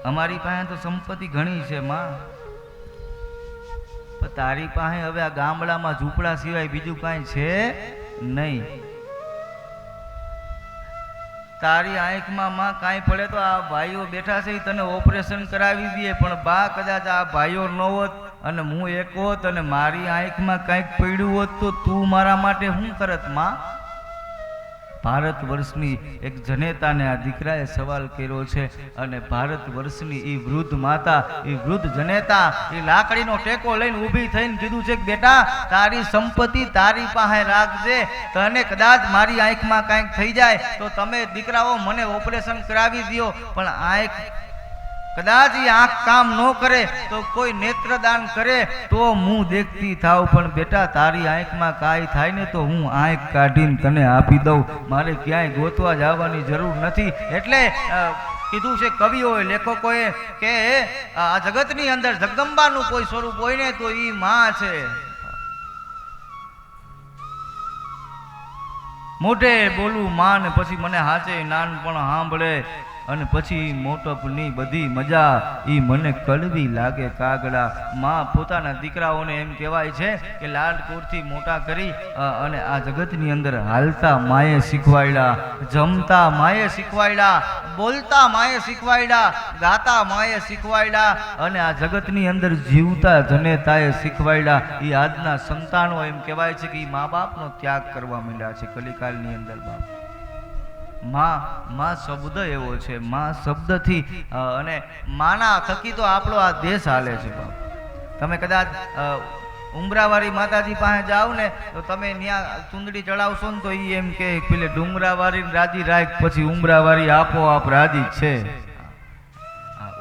અમારી પાસે તો સંપત્તિ ઘણી છે માં, પણ તારી પાસે હવે આ ગામડામાં ઝૂંપડા સિવાય બીજું કાંઈ છે નહીં. તારી આંખમાં માં કાંઈ પડે તો આ ભાઈઓ બેઠા છે તને ઓપરેશન કરાવી દે, પણ બા કદાચ આ ભાઈઓ ન હોત અને હું એક હોત અને મારી આંખમાં કાંઈક પડ્યું હોત તો તું મારા માટે શું કરત માં? ભારત વર્ષની એક જનેતાને આ દીકરાએ સવાલ કર્યો છે, અને ભારત વર્ષની એ વૃદ્ધ માતા, એ વૃદ્ધ જનેતા એ લાકડીનો ટેકો લઈને ઊભી થઈને કીધું છે કે બેટા તારી સંપત્તિ તારી પાસે રાખજે, તને કદાચ મારી આંખમાં કાંઈક થઈ જાય તો તમે દીકરાઓ મને ઓપરેશન કરાવી દો, પણ આંખ કદાચ એ આંખ કામ ન કરે તો કોઈ નેત્રદાન કરે તો હું દેખતી થાવ, પણ બેટા તારી આંખમાં કાંઈ થાય ને તો હું આંખ કાઢીને તને આપી દઉં, મારે ક્યાંય ગોતવા જવાની જરૂર નથી. એટલે કીધું છે કવિઓએ, લેખકોએ કે આ જગતની અંદર જગદંબાનું કોઈ સ્વરૂપ હોય ને તો એ માં છે. મોઢે બોલું માં ને પછી મને હાચે નાનપણ સાંભળે, અને પછી મોટપની બધી મજા ઈ મને કડવી લાગે કાગડા. માં પોતાના દીકરાઓને એમ કહેવાય છે કે લાડકોડથી મોટા કરી અને આ જગતની અંદર હાલતા માએ શીખવાડ્યા, જમતા માએ શીખવાડ્યા, બોલતા માએ શીખવાડ્યા, ગાતા માએ શીખવાડ્યા અને આ જગતની અંદર જીવતા જનેતાએ શીખવાડ્યા. એ આજના સંતાનો એમ કહેવાય છે કે એ મા બાપનો ત્યાગ કરવા માંડ્યા છે કલિકાલની અંદર. બાપ માં શબ્દ એવો છે, માં શબ્દથી અને માના થકી તો આપણો આ દેશ હાલે છે. બાપ તમે કદાચ ઉમરાવાળી માતાજી પાસે જાઓ ને તો તમે ત્યાં ચૂંદડી ચડાવશો ને તો એ એમ કે પેલે ડુંગરાવાળી રાજી રાખ, પછી ઉમરાવાળી આપોઆપ રાજી છે.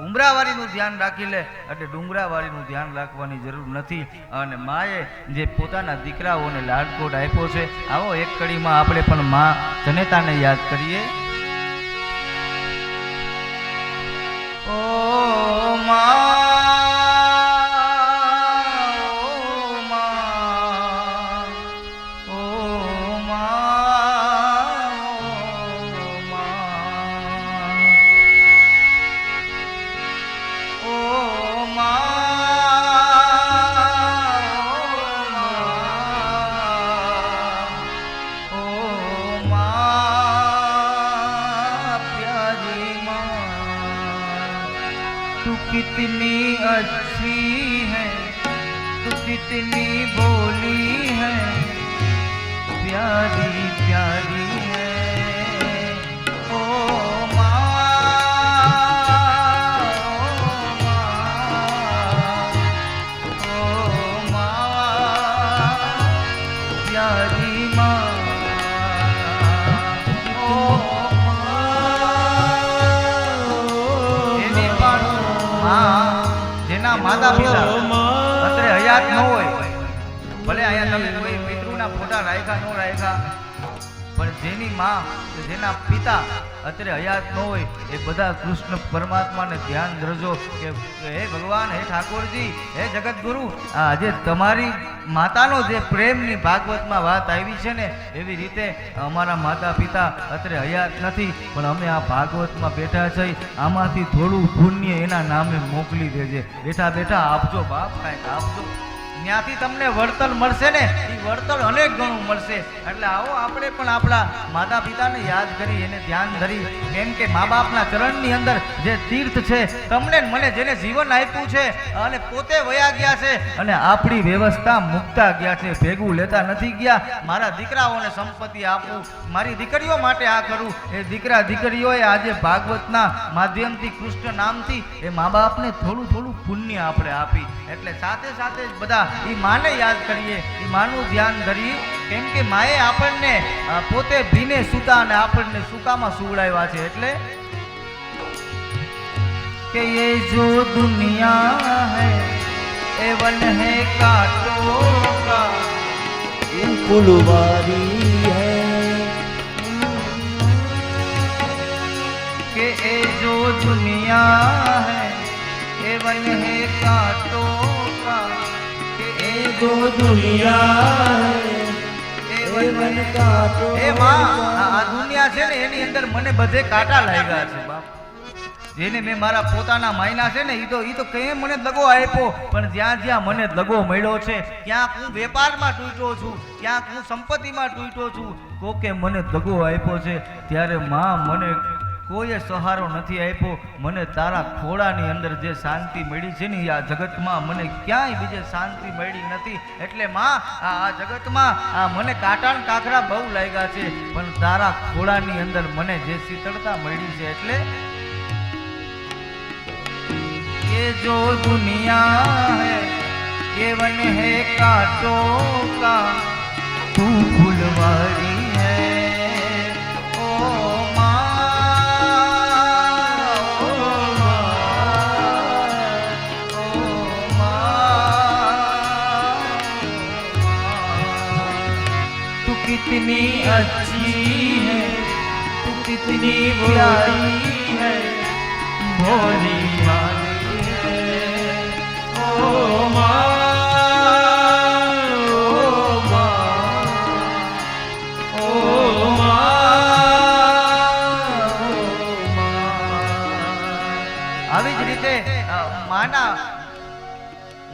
ઉમરાવાળીનું ધ્યાન રાખી લે એટલે ડુંગરાવાળીનું ધ્યાન રાખવાની જરૂર નથી. અને માએ જે પોતાના દીકરાઓને લાડકોડ આપ્યો છે, આવો એક કડીમાં આપણે પણ માં જનેતાને યાદ કરીએ. ઓ માં, कितनी अच्छी है, तू कितनी भोली है, प्यारी प्यारी है ओ प्यारी જેના માતા પિતા અત્યારે હયાત ન હોય, ભલે અહીંયા તમે કોઈ પિતૃના ફોટા રાખ્યા ન રાખ્યા, પણ જેની માં જેના પિતા અત્યારે હયાત ન હોય એ બધા કૃષ્ણ પરમાત્માને ધ્યાન ધરજો કે હે ભગવાન, હે ઠાકોરજી, હે જગતગુરુ, આજે તમારી માતાનો જે પ્રેમની ભાગવતમાં વાત આવી છે ને, એવી રીતે અમારા માતા પિતા અત્યારે હયાત નથી, પણ અમે આ ભાગવતમાં બેઠા છીએ, આમાંથી થોડું પુણ્ય એના નામે મોકલી દેજે. બેઠા બેઠા આપજો બાપ, કાંઈક આપજો. ત્યાંથી તમને વળતર મળશે ને, એ વળતર અનેક ગણું મળશે. એટલે આવો આપણે પણ આપણા માતા પિતાને યાદ કરી, એને ધ્યાન ધરી, કેમ કે મા બાપના ચરણની અંદર જે તીર્થ છે, તમને મને જેને જીવન આપ્યું છે અને પોતે વયા ગયા છે અને આપણી વ્યવસ્થા મૂકતા ગયા છે, ભેગું લેતા નથી ગયા. મારા દીકરાઓને સંપત્તિ આપું, મારી દીકરીઓ માટે આ કરું, એ દીકરા દીકરીઓએ આજે ભાગવતના માધ્યમથી કૃષ્ણ નામથી એ મા બાપને થોડું થોડું પુણ્ય આપણે આપી. એટલે સાથે સાથે જ બધા એ માને યાદ કરીએ, એ માનું ધ્યાન ધરીએ, કેમ કે માએ આપણને પોતે ભીને સૂતા અને આપણને સૂકામાં સુવડાવ્યા છે. એટલે કે ये जो दुनिया है ए वन है कांटों का, ये फुलवारी है कि ये जो दुनिया है ए वन है कांटों का, कि ये जो दुनिया है ए वन कांटों. ए માં આ દુનિયા છે ને એની અંદર મને બધે કાંટા લાગ્યા છે બાપ. જેને મેં મારા પોતાના માયના છે ને, ઈ તો કઈ મને દગો આપ્યો, પણ જ્યાં જ્યાં મને દગો મળ્યો છે, ક્યાંક હું વેપારમાં તૂટ્યો છું, ક્યાંક હું સંપત્તિમાં તૂટ્યો છું, કોકે મને દગો આપ્યો છે. ત્યારે માં મને કોઈએ સહારો નથી આપ્યો. મને તારા ખોળાની અંદર જે શાંતિ મળી છે ને, આ જગતમાં મને ક્યાંય બીજે શાંતિ મળી નથી. એટલે માં આ જગતમાં મને કાંટા ને કાંકરા બહુ લાગ્યા છે, પણ તારા ખોળાની અંદર મને જે શીતળતા મળી છે. એટલે ये जो दुनिया है ये वन है कांटों का, तू फुलवारी है ओ माँ, ओ माँ, ओ माँ, तू कितनी अच्छी है, तू कितनी प्यारी है, भोली माँ. Oh माँ, oh माँ, oh माँ, oh माँ.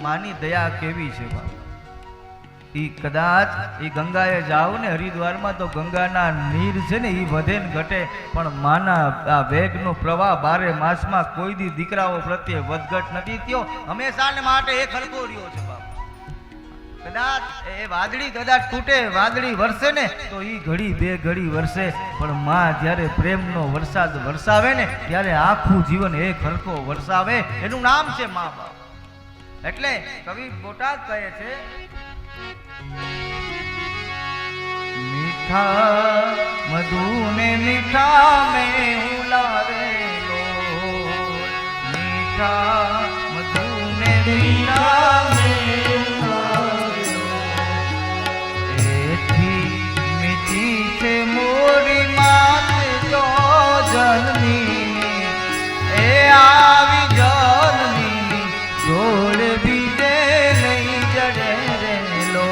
માની દયા કેવી છે બાપ. ઈ કદાચ ઈ ગંગાએ જાવ ને હરિદ્વારમાં તો ગંગાના નીર છે ને ઈ વધે ને ઘટે, પણ માના આ વેગનો પ્રવાહ 12 માસમાં કોઈ દી દીકરાઓ પ્રત્યે વધઘટ નથી થયો. હંમેશા ને માટે એક હરખો રહ્યો છે બાપ. કદાચ એ વાદળી કદાચ તૂટે, વાદળી વરસે ને તો ઈ ઘડી બે ઘડી વરસે, પણ માં જ્યારે પ્રેમનો વરસાદ વરસાવે ને ત્યારે આખું જીવન એક હરખો વરસાવે. એનું નામ છે મા બાપ. એટલે કવિ બોટાદ કહે છે, મીઠા મધુને મીઠા મેં ઉલારેલો, મીઠા મધુને મીઠા મેં ઉલારેલો, એથી મીઠી છે મોરી માત જો જનની, એ આવી જનની જોડ બીજે નહીં જડે રેલો.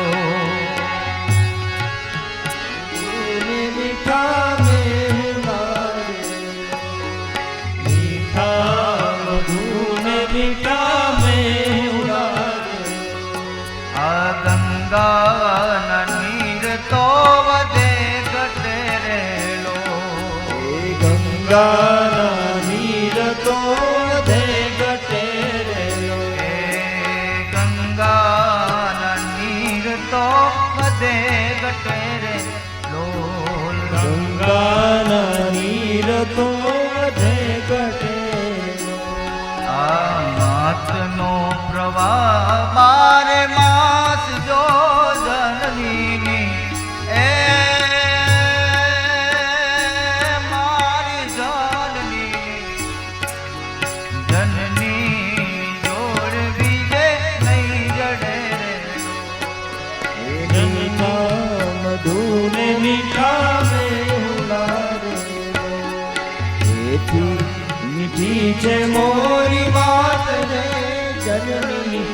ગંગાના નીર તો વધે ઘટે રેલો, ગંગાના નીર તો વધે ઘટે રેલો, ગંગાના નીર તો વધે ઘટે રેલો, ગંગાના નીર તો વધે ઘટે રેલો. આ માતનો પ્રવાહ 12 માસ જો જનની, એ મારી જનની જોડ બીજે નહીં જડે રેલો. જનના મધુને મીઠા મેં ઉલારેલો, એથી મીઠી છે મોરી વાત રે જનની,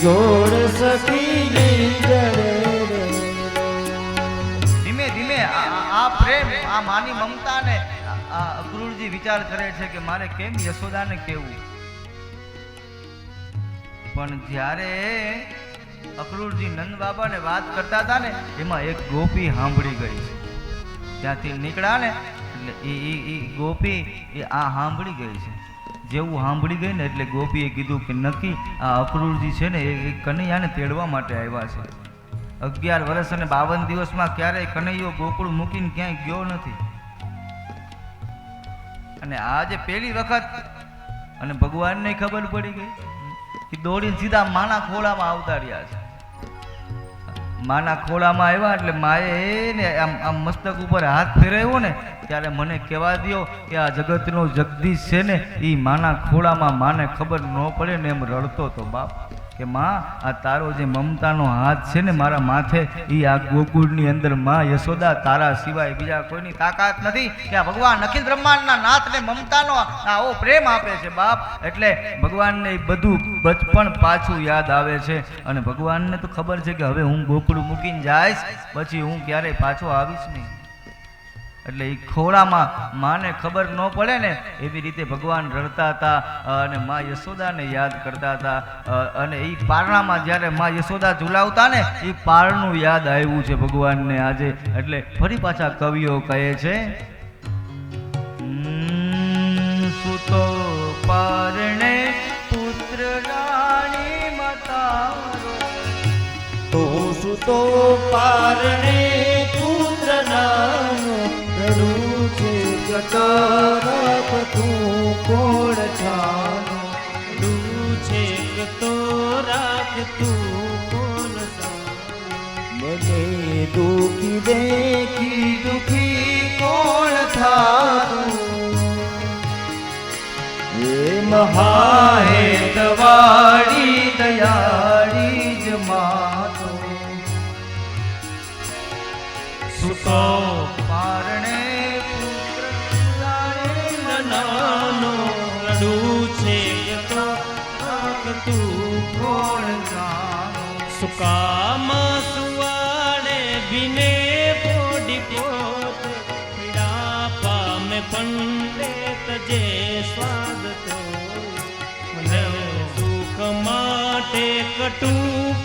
જોડ સખી જડે રેલો. ધીમે ધીમે આ પ્રેમ, આ માની મમતાને અક્રૂરજી વિચાર કરે છે કે મારે કેમ યશોદાને કહેવું. પણ જ્યારે અક્રૂરજી નંદ બાબાને વાત કરતા હતા ને એમાં એક ગોપી સાંભળી ગઈ છે. ત્યાંથી નીકળ્યા ને એટલે એ ગોપી એ આ સાંભળી ગઈ છે. જેવું સાંભળી ગઈ ને એટલે ગોપીએ કીધું કે નક્કી આ અક્રૂરજી છે ને એ કનૈયાને તેડવા માટે આવ્યા છે. 11 વર્ષ અને 52 દિવસમાં ક્યારેય કનૈયો ગોકુળ મૂકીને ક્યાંય ગયો નથી, અને આજે પહેલી વખત અને ભગવાનને ખબર પડી ગઈ કે દોડીને સીધા માના ખોળામાં આવતા રહ્યા છે. માના ખોળામાં આવ્યા એટલે માએ એને આમ મસ્તક ઉપર હાથ ફેરવ્યો ને ત્યારે મને કહેવા દ્યો કે આ જગતનો જગદીશ છે ને એ માના ખોળામાં માને ખબર ન પડે ને એમ રડતો હતો બાપ કે માં આ તારો જે મમતાનો હાથ છે ને મારા માથે, એ આ ગોકુળની અંદર માં યશોદા તારા સિવાય બીજા કોઈની તાકાત નથી કે આ ભગવાન અખિલ બ્રહ્માંડના નાથને મમતાનો આવો પ્રેમ આપે છે બાપ. એટલે ભગવાનને એ બધું બચપણ પાછું યાદ આવે છે, અને ભગવાનને તો ખબર છે કે હવે હું ગોકુળ મૂકીને જઈશ પછી હું ક્યારેય પાછો આવીશ નહીં. એટલે એ ખોળામાં માને ખબર ન પડે ને એવી રીતે ભગવાન રડતા હતા અને મા યશોદાને યાદ કરતા હતા. અને એ પારણામાં જ્યારે મા યશોદા ઝુલાવતા ને એ પારણું યાદ આવ્યું છે ભગવાનને આજે. એટલે ફરી પાછા કવિઓ કહે છે, સુતો પારણે પુત્ર રાણી મતારો, તો સુતો પારણે પુત્ર નાનો, રડું છે જગત તું કોણ છાનો, રડું છે તો રાખ તું કોણ છાનો, મને દુખી દેખી દુખી કોણ થાતું, એ મહાહેતવાળી દયાળી જ માતો, સુતો પારણે પુત્ર નાનો, રડું છે તો રાખ તું કોણ જાણો, સુકામાં સુવાડે બિને પોડી પોત, પીડા પામે પંડિત જે સ્વાદ તો, મને સુખ માટે એકટું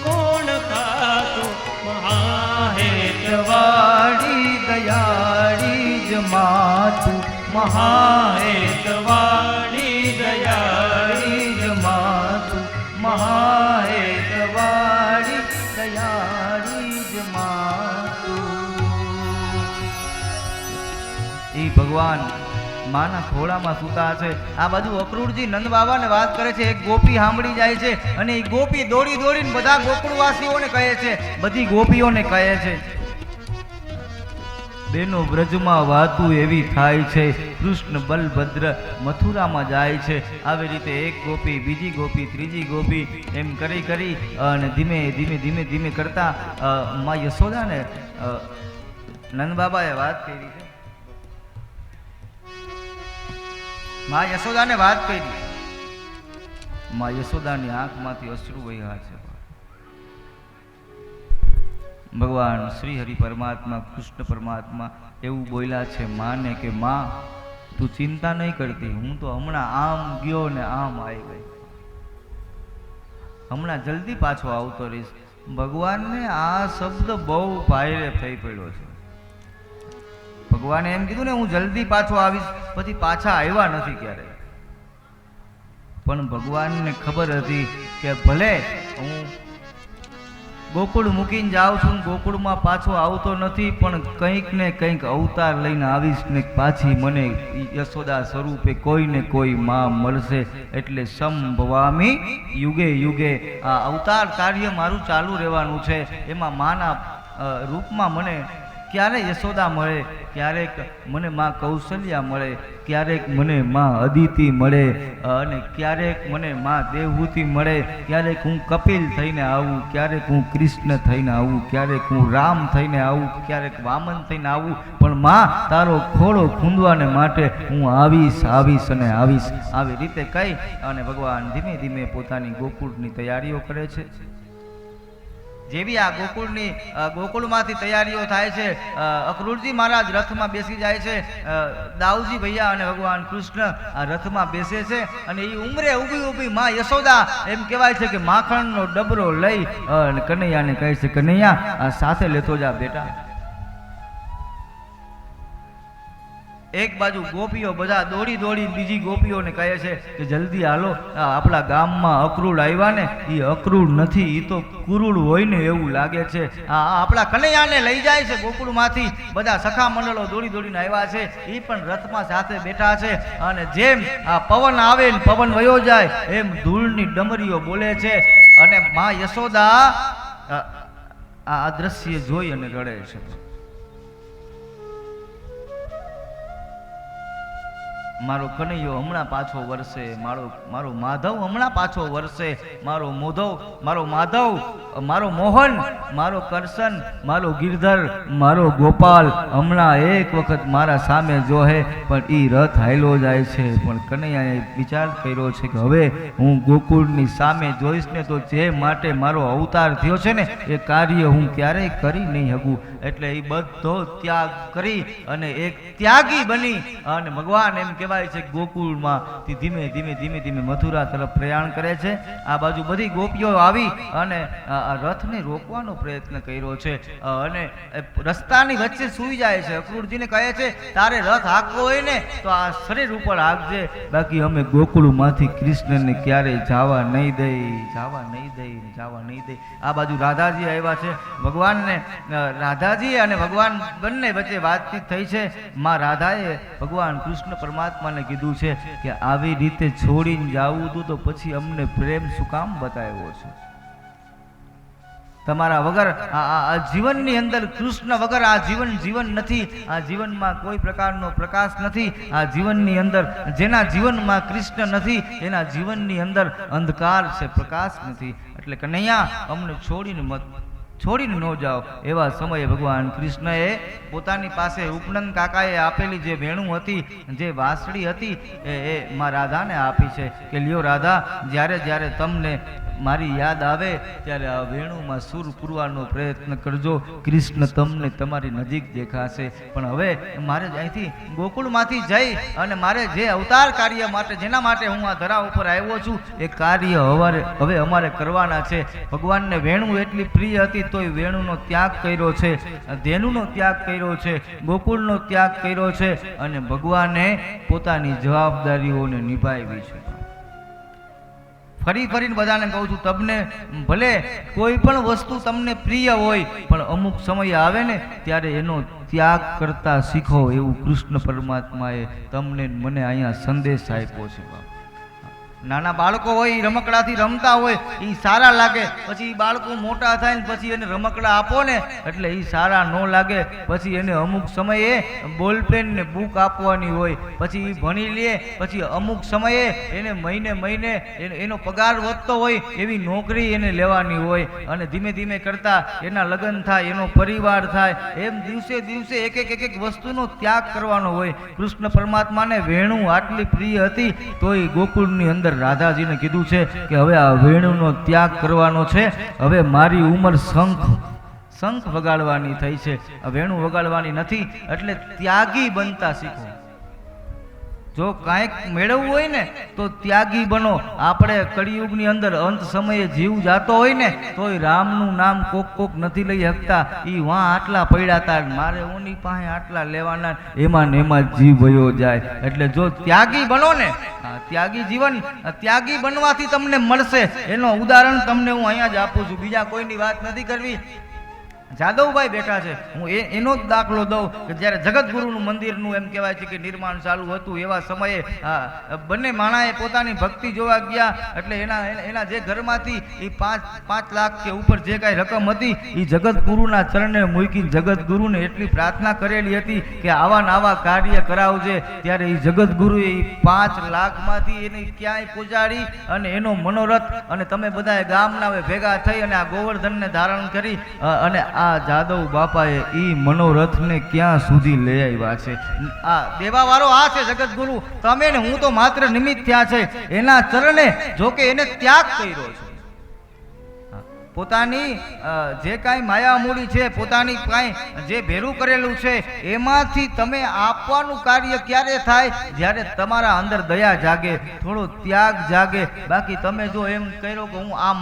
કોણ ખાતું મહાહેતવાળી દયાળી જ માતું, મહાહેતવાળી દયાળી જ માતું, મહાહેતવાળી દયાળી જ માતું. એ ભગવાન માના ખોળામાં સૂતા છે. આ બાજુ અક્રૂરજી નંદ બાબાને વાત કરે છે. એક ગોપી સાંભળી જાય છે અને એ ગોપી દોડી દોડીને બધા ગોકુળવાસીઓને કહે છે, બધી ગોપીઓને કહે છે, બેનો વ્રજમાં વાતું એવી થાય છે, કૃષ્ણ બલભદ્ર મથુરામાં જાય છે. આવી રીતે એક ગોપી, બીજી ગોપી, ત્રીજી ગોપી એમ કરી કરી અને ધીમે ધીમે ધીમે ધીમે કરતા માં યશોદાને નંદ બાબાએ વાત કરી છે. માં યશોદાને વાત કરી. માં યશોદાની આંખમાંથી અશ્રુ વહ્યા છે. ભગવાન શ્રી હરિ પરમાત્મા, કૃષ્ણ પરમાત્મા એવું બોલ્યા છે માને કે માં તું ચિંતા નહીં કરતી, હું તો હમણાં આમ ગયો ને આમ આવી ગઈ, હમણાં જલ્દી પાછો આવતો રહીશ. ભગવાનને આ શબ્દ બહુ ભારે થઈ પડ્યો છે. ભગવાને એમ કીધું ને હું જલ્દી પાછો આવીશ, પછી પાછા આવ્યા નથી ક્યારે. પણ ભગવાનને ખબર હતી કે ભલે હું ગોકુળ મૂકીને જાઉં છું, ગોકુળમાં પાછો આવતો નથી, પણ કંઈક ને કંઈક અવતાર લઈને આવીશ ને પાછી મને યશોદા સ્વરૂપે કોઈ ને કોઈ માં મળશે. એટલે સંભવામી યુગે યુગે આ અવતાર કાર્ય મારું ચાલુ રહેવાનું છે. એમાં માના રૂપમાં મને ક્યારે યશોદા મળે, ક્યારેક મને માં કૌશલ્યા મળે, ક્યારેક મને માં અદિતિ મળે, અને ક્યારેક મને માં દેવહૂતિ મળે, ક્યારેક હું કપિલ થઈને આવું, ક્યારેક હું કૃષ્ણ થઈને આવું, ક્યારેક હું રામ થઈને આવું, ક્યારેક વામન થઈને આવું, પણ માં તારો ખોળો ખૂંદવાને માટે હું આવીશ આવીશ અને આવીશ. આવી રીતે કહી અને ભગવાન ધીમે ધીમે પોતાની ગોકુળની તૈયારીઓ કરે છે. જેવી આ ગોકુળમાંથી તૈયારીઓ થાય છે, અક્રૂરજી મહારાજ રથમાં બેસી જાય છે, દાઉજી ભૈયા અને ભગવાન કૃષ્ણ આ રથમાં બેસે છે. અને એ ઉંમરે ઊભી ઊભી માં યશોદા એમ કહેવાય છે કે માખણનો ડબરો લઈ કનૈયાને કહે છે, કનૈયા આ સાથે લેતો જા બેટા. એક બાજુ ગોપીઓ બધા દોડી દોડી બીજી ગોપીઓને કહે છે કે જલ્દી હાલો, આપણા ગામમાં અક્રૂર આવ્યા ને, એ અક્રૂર નથી, એ તો કુરુડ હોય ને એવું લાગે છે. આપણા કનૈયાને લઈ જાય છે. ગોકુળમાંથી બધા સખા મંડળો દોડી દોડીને આવ્યા છે, એ પણ રથમાં સાથે બેઠા છે. અને જેમ આ પવન આવે ને પવન વયો જાય એમ ધૂળની ડમરીઓ બોલે છે. અને માં યશોદા આ દ્રશ્ય જોઈ અને રડે છે. મારો કનૈયો હમણાં પાછો વરસે, મારો માધવ હમણાં પાછો વરસે, મારો માધવ, મારો મોહન, મારો કરશન, મારો ગિરધર, મારો ગોપાલ હમણાં એક વખત મારા સામે જોહે. પણ એ રથ હાલ્યો જાય છે. પણ કનૈયાએ વિચાર કર્યો છે કે હવે હું ગોકુળની સામે જોઈશ ને તો જે માટે મારો અવતાર થયો છે ને એ કાર્ય હું ક્યારેય કરી નહીં શકું. એટલે એ બધો ત્યાગ કરી અને એક ત્યાગી બની અને ભગવાન એમ કહેવાય છે ગોકુળમાં ધીમે ધીમે ધીમે ધીમે મથુરા તરફ પ્રયાણ કરે છે. આ બાજુ બધી ગોપીઓ આવી અને રથને રોકવાનો પ્રયત્ન કર્યો છે અને રસ્તાની વચ્ચે સૂઈ જાય છે. અક્રૂરજીને કહે છે તારે રથ હાંકવો હોય ને તો આ શરીર ઉપર હાંકજે, બાકી અમે ગોકુળમાંથી કૃષ્ણને ક્યારેય જવા નહીં દઈ. આ બાજુ રાધાજી આવ્યા છે. ભગવાનને રાધાજી અને ભગવાન બંને વચ્ચે વાતચીત થઈ છે. માં રાધાએ ભગવાન કૃષ્ણ પરમાત્માને કીધું છે કે આવી રીતે છોડીને જાવું તું તો પછી અમને પ્રેમ શું કામ બતાવ્યો છે? તમારા વગર આ જીવનની અંદર કૃષ્ણ વગર આ જીવન નથી. આ જીવનમાં કોઈ પ્રકારનો પ્રકાશ નથી. આ જીવનની અંદર જેના જીવનમાં કૃષ્ણ નથી એના જીવનની અંદર અંધકાર છે, પ્રકાશ નથી. એટલે કનૈયા અમને છોડીને ન જાઓ. એવા સમયે ભગવાન કૃષ્ણએ પોતાની પાસે ઉપનંદ કાકાએ આપેલી જે વેણુ હતી, જે વાંસળી હતી એ માં રાધાને આપી છે કે લ્યો રાધા, જ્યારે જ્યારે તમને મારી યાદ આવે ત્યારે આ વેણુમાં સૂર પૂરવાનો પ્રયત્ન કરજો. કૃષ્ણ તમને તમારી નજીક દેખાશે. પણ હવે મારે અહીંથી ગોકુળમાંથી જઈ અને મારે જે અવતાર કાર્ય માટે જેના માટે હું આ ધરા ઉપર આવ્યો છું એ કાર્ય હવે અમારે કરવાના છે. ભગવાનને વેણુ એટલી પ્રિય હતી તોય વેણુનો ત્યાગ કર્યો છે, ધેનુનો ત્યાગ કર્યો છે, ગોકુળનો ત્યાગ કર્યો છે અને ભગવાને પોતાની જવાબદારીઓને નિભાવી છે. ફરીને બધાને કહું છું, તમને ભલે કોઈ પણ વસ્તુ તમને પ્રિય હોય પણ અમુક સમય આવે ને ત્યારે એનો ત્યાગ કરતા શીખો. એવું કૃષ્ણ પરમાત્માએ તમને મને અહીંયા સંદેશ આપ્યો છે. નાના બાળકો હોય એ રમકડાથી રમતા હોય એ સારા લાગે, પછી એ બાળકો મોટા થાય ને પછી એને રમકડા આપો ને એટલે એ સારા ન લાગે. પછી એને અમુક સમયે બોલપેન ને બુક આપવાની હોય, પછી એ ભણી લે, પછી અમુક સમયે એને મહિને એનો પગાર વધતો હોય એવી નોકરી એને લેવાની હોય અને ધીમે ધીમે કરતા એના લગ્ન થાય, એનો પરિવાર થાય, એમ દિવસે એક વસ્તુનો ત્યાગ કરવાનો હોય. કૃષ્ણ પરમાત્માને વેણુ આટલી પ્રિય હતી તોય ગોકુળની અંદર રાધાજીને કીધું છે કે હવે આ વેણુનો ત્યાગ કરવાનો છે. હવે મારી ઉંમર શંખ વગાડવાની થઈ છે, આ વેણુ વગાડવાની નથી. એટલે ત્યાગી બનતા શીખો. જો કાંઈક મેળવવું હોય ને તો ત્યાગી બનો. આપણે કળિયુગની અંદર અંત સમયે જીવ જાતો હોય ને તોય રામનું નામ કોક નથી લઈ શકતા. એ વાં આટલા પડ્યા હતા, મારે ઓની પાસે આટલા લેવાના, એમાં જીવ વયો જાય. એટલે જો ત્યાગી બનો ને, ત્યાગી જીવન ત્યાગી બનવાથી તમને મળશે. એનો ઉદાહરણ તમને હું અહીંયા જ આપું છું, બીજા કોઈની વાત નથી કરવી. જાદવભાઈ બેઠા છે, હું એનો જ દાખલો દઉં કે જ્યારે જગતગુરુનું મંદિરનું એમ કહેવાય છે કે નિર્માણ ચાલુ હતું એવા સમયે બંને માણાએ પોતાની ભક્તિ જોવા ગયા. એટલે એના જે ઘરમાંથી એ 5 લાખ કે ઉપર જે કાંઈ રકમ હતી એ જગતગુરુના ચરણે મૂકી. જગતગુરુને એટલી પ્રાર્થના કરેલી હતી કે આવા ને આવા કાર્ય કરાવજે. ત્યારે એ જગતગુરુએ એ 5 લાખમાંથી એને ક્યાંય પહોંચાડી અને એનો મનોરથ અને તમે બધાએ ગામના ભેગા થઈ અને આ ગોવર્ધનને ધારણ કરી અને આ જાદવ બાપાએ ઈ મનોરથને ક્યાં સુધી લઈ આવ્યા છે. આ દેવા વાળો આ છે જગતગુરુ. તમે ને હું તો માત્ર નિમિત્ત થયા છે. એના ચરણે જોકે એને ત્યાગ કર્યો છે. પોતાની જે કાંઈ માયામૂડી છે, પોતાની કાંઈ જે ભેરું કરેલું છે એમાંથી તમે આપવાનું કાર્ય ક્યારે થાય? જ્યારે તમારા અંદર દયા જાગે, થોડો ત્યાગ જાગે. બાકી તમે જો એમ કર્યો કે હું આ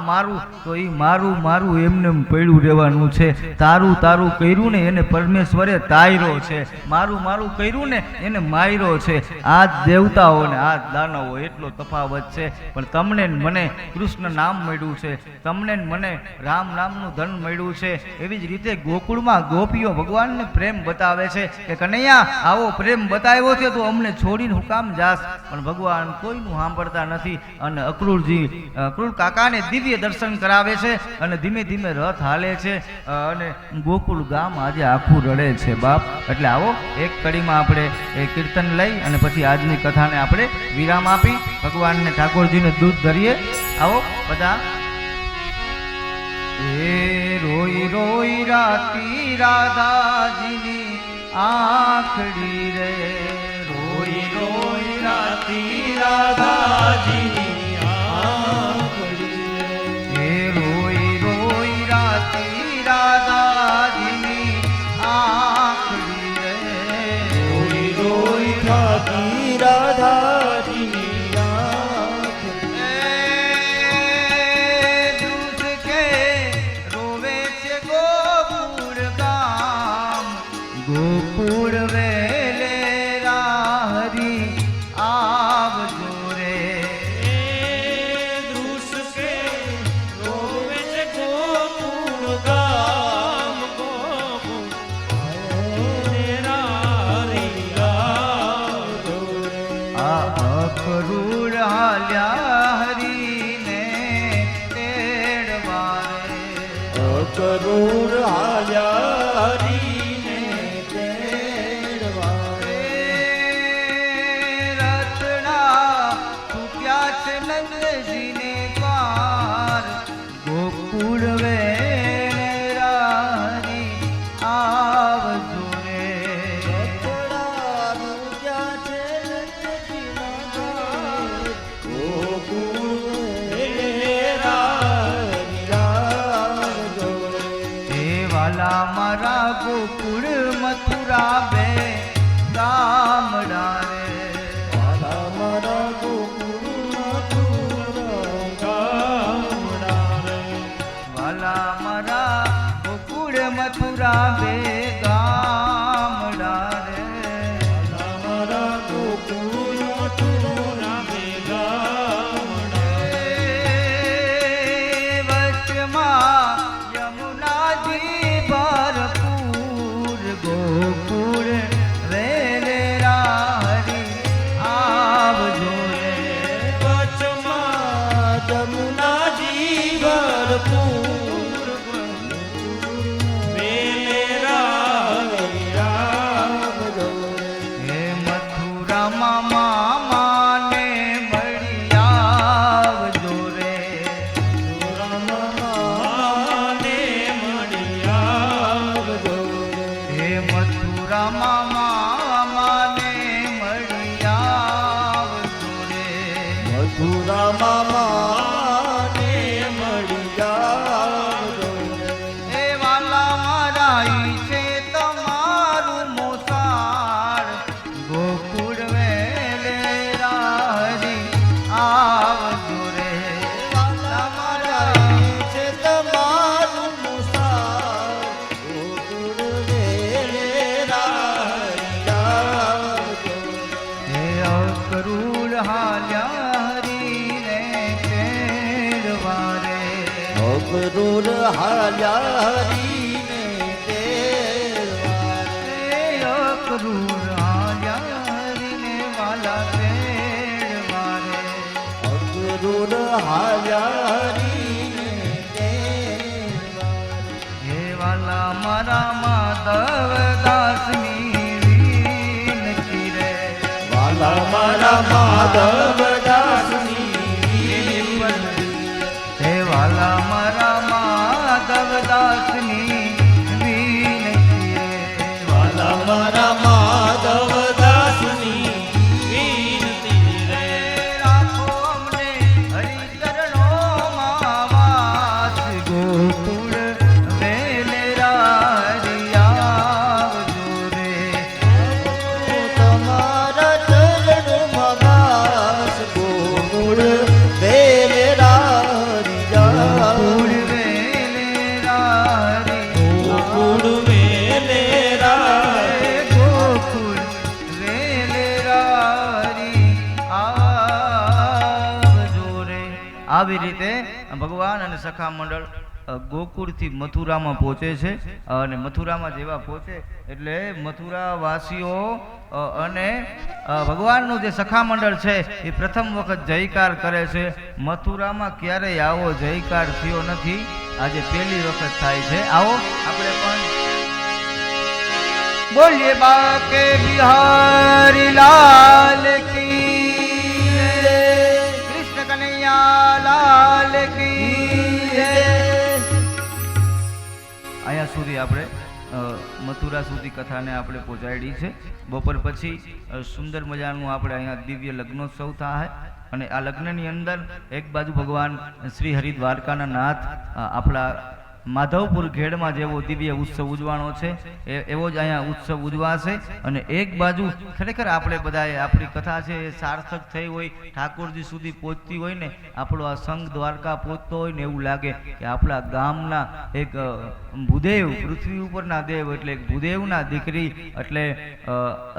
મારું તો એ મારું એમને પડ્યું રહેવાનું છે. તારું કર્યું ને એને પરમેશ્વરે તાયરો છે, મારું કર્યું ને એને માયરો છે. આ દેવતાઓ ને આ દાનવો એટલો તફાવત છે. પણ તમને મને કૃષ્ણ નામ મળ્યું છે, તમને મને રામ નામનું ધન મળ્યું છે. એવી જ રીતે ગોકુળમાં ગોપીઓ ભગવાનને પ્રેમ બતાવે છે કે કનૈયા આવો પ્રેમ બતાવ્યો છે તો અમને છોડીને હું કામ જાસ? પણ ભગવાન કોઈનું સાંભળતા નથી અને અક્રૂર કાકાને દિવ્ય દર્શન કરાવે છે અને ધીમે ધીમે રથ હાલે છે અને ગોકુળ ગામ આજે આખું રડે છે બાપ. એટલે આવો એક કડીમાં આપણે એ કીર્તન લઈ અને પછી આજની કથાને આપણે વિરામ આપી ભગવાનને ઠાકોરજીને દૂધ ધરીએ. આવો બધા. એ રોઈ રાતી રાધાજીની આંખડી રે, રોઈ રાતી રાધાજીની આંખડી રે. એ રોઈ રાતી રાધાજીની આંખડી રે, રોઈ રાતી રાધાજીની ગોકુળ વેલે રાહરી આવજો રે. દૃશ કે રોવે છે ગોકુળ ગામ, ગોકુળ વેલે રાહરી આવજો રે. આ અક્રૂર હાલ્યા હરીને તેડવા રે, અક્રૂર હાલ્યા હરી ગોકુળ વેલે રાહરી આવજો રે. ગોકુળ વેલે ગોકુળ મથુરા બે ગામડા રે વાલા મારા ગોકુળ મથુરા ગામડા રે વાલા મારા ગોકુળ મથુરા બે ગામડા રે વાલા મારા ગોકુળ મથુરા બે ગામડા વચમાં યમુનાજી ભરપૂર ગોકુળ વેલેરા હરી આવજો રે વચમાં જમુનાજી ભરપૂર વેલેરા આવજો રે હે મથુરામાં મામાને મળી આવજો રે રામાને મળી આવજો રે હે મથુરામાં મામાને મળી આવજો રે મથુરા મામાને મળી આવજો રે એ વાલા મારા ઈ છે તમારું મોસાળ ગોકુળ વેલેરા હરી આવજો રે વાલા મારા છે તમારું મુસાર ગોકુળ વેલેરા આવજો હે અકરુળ હાલ્યા હરીને તેડવા રે અબરૂર હાલ્યા હરીને તેડવા રે હે અકરુળ હાલ્યા હરીને વાલા તેડવા રે અબરૂર હાલ્યા હરીને તેડવા રે હે વાલા મારા માધવ દાસની વિનતી રે વાલા મારા માધવ દાસની વિનતી હે વાલા મારા માધવ દાસની વિનતી રે વાલા મારા માધવ દાસની વિનતી રે રાખો અમને હરિચરણોમાં વાસ ગોકુળ વેલેરા હરી આવજો રે તમારા ચરણમાં વાસ ગોકુળ વેલેરા ગોકુળ હરિયા વેલેરા હરી ગોકુળ વેલેરા હે ગોકુળ વેલેરા હરી આવજો રે આવી રીતે ભગવાન અને સખા મંડળ ગોકુળથી મથુરામાં પહોંચે છે અને મથુરામાં જેવા પહોંચે એટલે મથુરા વાસીઓ અને ભગવાનનું જે સખા મંડળ છે એ પ્રથમ વખત જયકાર કરે છે. મથુરામાં ક્યારેય આવો જયકાર થયો નથી, આજે પહેલી વખત થાય છે. આવો આપણે પણ બોલીએ બાકે બિહારી લાલ કી જય, કૃષ્ણ કનૈયા લાલ કી જય. અહીંયા સુધી આપણે મથુરા સુધી કથાને આપણે પહોંચાડી છે. બપોર પછી સુંદર મજાનું આપણે અહીંયા દિવ્ય લગ્નોત્સવ થાય અને આ લગ્નની અંદર એક બાજુ ભગવાન શ્રી હરિ દ્વારકાના નાથ આપણા માધવપુર ખેડમાં જેવો દિવ્ય ઉત્સવ ઉજવાનો છે એવો જ અહીંયા ઉત્સવ ઉજવાશે. અને એક બાજુ ખરેખર આપણે બધાએ આપણી કથા છે એ સાર્થક થઈ હોય, ઠાકોરજી સુધી પહોંચતી હોય ને, આપણો આ સંઘ દ્વારકા પહોંચતો હોય ને એવું લાગે કે આપણા ગામના એક ભૂદેવ, પૃથ્વી ઉપરના દેવ એટલે એક ભૂદેવના દીકરી એટલે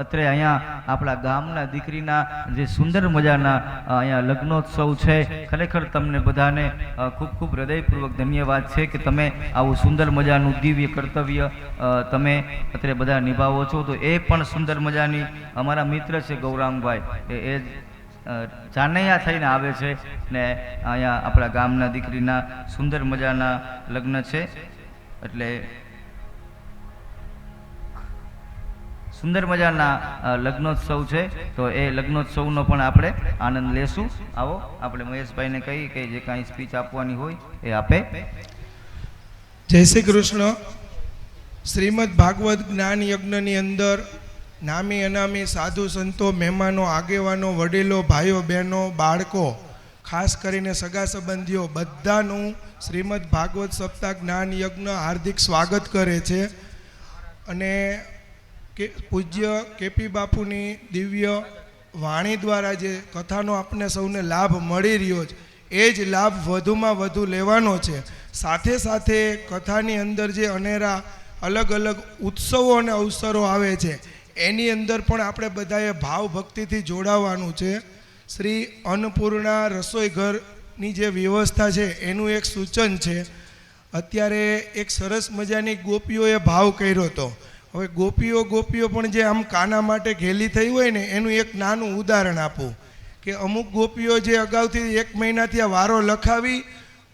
અત્રે અહીંયા આપણા ગામના દીકરીના જે સુંદર મજાના અહીંયા લગ્નોત્સવ છે. ખરેખર તમને બધાને ખૂબ ખૂબ હૃદયપૂર્વક ધન્યવાદ છે કે તમે આવું સુંદર મજાનું દિવ્ય કર્તવ્ય તમે અત્યારે બધા નિભાવો છો. તો એ પણ સુંદર મજાની અમારા મિત્ર છે ગૌરાંગભાઈ, એ ચાનૈયા થઈને આવે છે ને અહીંયા આપણા ગામના દીકરીના સુંદર મજાના લગ્ન છે. એટલે સુંદર મજાના લગ્નોત્સવ છે. તો એ લગ્નોત્સવનો પણ આપણે આનંદ લેશું. આવો આપણે મહેશભાઈને કહીએ કે જે કાંઈ સ્પીચ આપવાની હોય એ આપે. જય શ્રી કૃષ્ણ. શ્રીમદ ભાગવત જ્ઞાન યજ્ઞની અંદર નામી અનામી સાધુ સંતો, મહેમાનો, આગેવાનો, વડીલો, ભાઈઓ બહેનો, બાળકો, ખાસ કરીને સગા સંબંધીઓ બધાનું શ્રીમદ ભાગવત સપ્તાહ જ્ઞાન યજ્ઞ હાર્દિક સ્વાગત કરે છે. અને કે પૂજ્ય કેપી બાપુની દિવ્ય વાણી દ્વારા જે કથાનો આપને સૌને લાભ મળી રહ્યો છે એ જ લાભ વધુમાં વધુ લેવાનો છે. સાથે સાથે કથાની અંદર જે અનેરા અલગ અલગ ઉત્સવો અને અવસરો આવે છે એની અંદર પણ આપણે બધાએ ભાવ ભક્તિથી જોડાવાનું છે. શ્રી અન્નપૂર્ણા રસોઈ ઘરની જે વ્યવસ્થા છે એનું એક સૂચન છે. અત્યારે એક સરસ મજાની ગોપીઓએ ભાવ કર્યો હતો. હવે ગોપીઓ પણ જે આમ કાના માટે ઘેલી થઈ હોય ને એનું એક નાનું ઉદાહરણ આપું કે અમુક ગોપીઓ જે અગાઉથી 1 મહિનાથી આ વારો લખાવી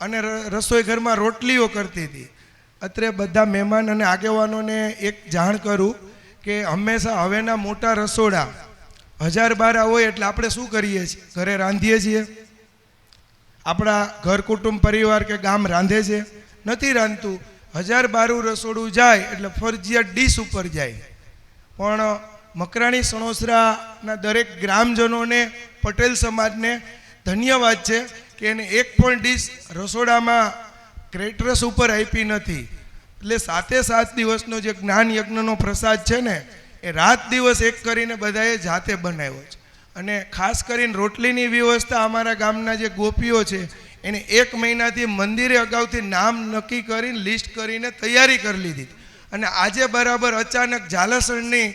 અને રસોઈ ઘરમાં રોટલીઓ કરતી હતી. અત્રે બધા મહેમાન અને આગેવાનોને એક જાણ કરું કે હંમેશા હવેના મોટા રસોડા 1000-12 હોય એટલે આપણે શું કરીએ છીએ? ઘરે રાંધીએ છીએ. આપણા ઘર કુટુંબ પરિવાર કે ગામ રાંધે છે? નથી રાંધતું. 1000-12 રસોડું જાય એટલે ફરજિયાત ડીશ ઉપર જાય. પણ મકરાણી સણોસરાના દરેક ગ્રામજનોને પટેલ સમાજને ધન્યવાદ છે કે એને એક પણ ડીશ રસોડામાં ક્રેટરસ ઉપર આપી નથી. એટલે 7 દિવસનો જે જ્ઞાન યજ્ઞનો પ્રસાદ છે ને એ રાત દિવસ એક કરીને બધાએ જાતે બનાવ્યો છે. અને ખાસ કરીને રોટલીની વ્યવસ્થા અમારા ગામના જે ગોપીઓ છે એને 1 મહિનાથી મંદિરે અગાઉથી નામ નક્કી કરીને લિસ્ટ કરીને તૈયારી કરી લીધી. અને આજે બરાબર અચાનક ઝાલસણની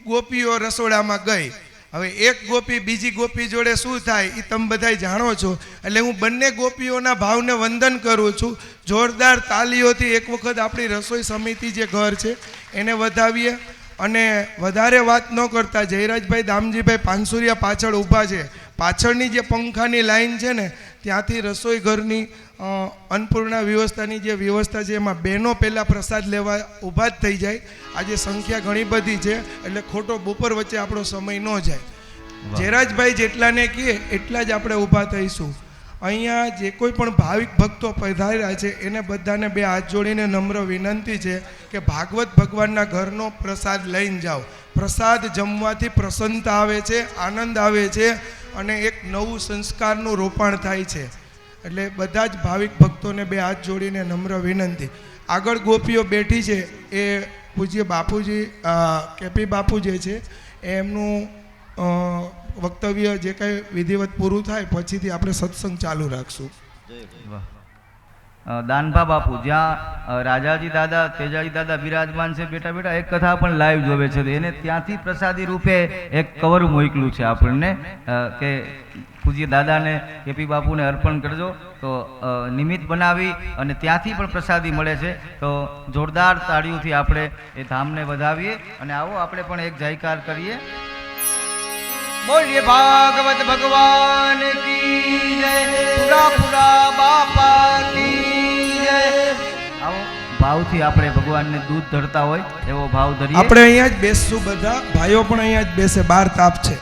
ગોપીઓ રસોડામાં ગઈ. હવે એક ગોપી બીજી ગોપી જોડે શું થાય એ તમે બધા જાણો છો. એટલે હું બંને ગોપીઓના ભાવને વંદન કરું છું. જોરદાર તાલીઓથી એક વખત આપણી રસોઈ સમિતિ જે ઘર છે એને વધાવીએ. અને વધારે વાત ન કરતા જયરાજભાઈ દામજીભાઈ પાનસુરિયા પાછળ ઊભા છે. પાછળની જે પંખાની લાઈન છે ને ત્યાંથી રસોઈ ઘરની અન્નપૂર્ણા વ્યવસ્થાની જે વ્યવસ્થા છે એમાં બહેનો પહેલાં પ્રસાદ લેવા ઊભા જ થઈ જાય. આજે સંખ્યા ઘણી બધી છે એટલે ખોટો બપોર વચ્ચે આપણો સમય ન જાય. જયરાજભાઈ જેટલાને કહીએ એટલા જ આપણે ઊભા થઈશું. અહીંયા જે કોઈ પણ ભાવિક ભક્તો પધાર્યા છે એને બધાને 2 હાથ જોડીને નમ્ર વિનંતી છે કે ભાગવત ભગવાનના ઘરનો પ્રસાદ લઈને જાઓ. પ્રસાદ જમવાથી પ્રસન્નતા આવે છે, આનંદ આવે છે અને એક નવું સંસ્કારનું રોપાણ થાય છે. એટલે બધા જ ભાવિક ભક્તોને 2 હાથ જોડીને નમ્ર વિનંતી. આગળ ગોપીઓ બેઠી છે એ પૂજ્ય બાપુજી કેપી બાપુ જે છે એમનું વક્તવ્ય જે કંઈ વિધિવત પૂરું થાય પછીથી આપણે સત્સંગ ચાલુ રાખશું. દાનભા બાપુ જ્યાં રાજાજી દાદા તેજાજી દાદા બિરાજમાન છે બેઠા બેઠા એક કથા પણ લાઈવ જોવે છે તો એને ત્યાંથી પ્રસાદી રૂપે એક કવર મોકલ્યું છે આપણને કે પૂજ્ય દાદાને કેપી બાપુને અર્પણ કરજો. તો નિમિત્ત બનાવી અને ત્યાંથી પણ પ્રસાદી મળે છે. તો જોરદાર તાળીઓથી આપણે એ ધામને વધાવીએ અને આવો આપણે પણ એક જયકાર કરીએ. બોલીએ ભાગવત ભગવાન કી જય, પુરા બાપા કી જય. આવો ભાવથી આપણે ભગવાનને દૂધ ધરતા હોય એવો ભાવ ધરીએ. આપણે અહીંયા જ બેસશું બધા ભાઈઓ પણ અહીંયા જ બેસે. 12 તાપ છે.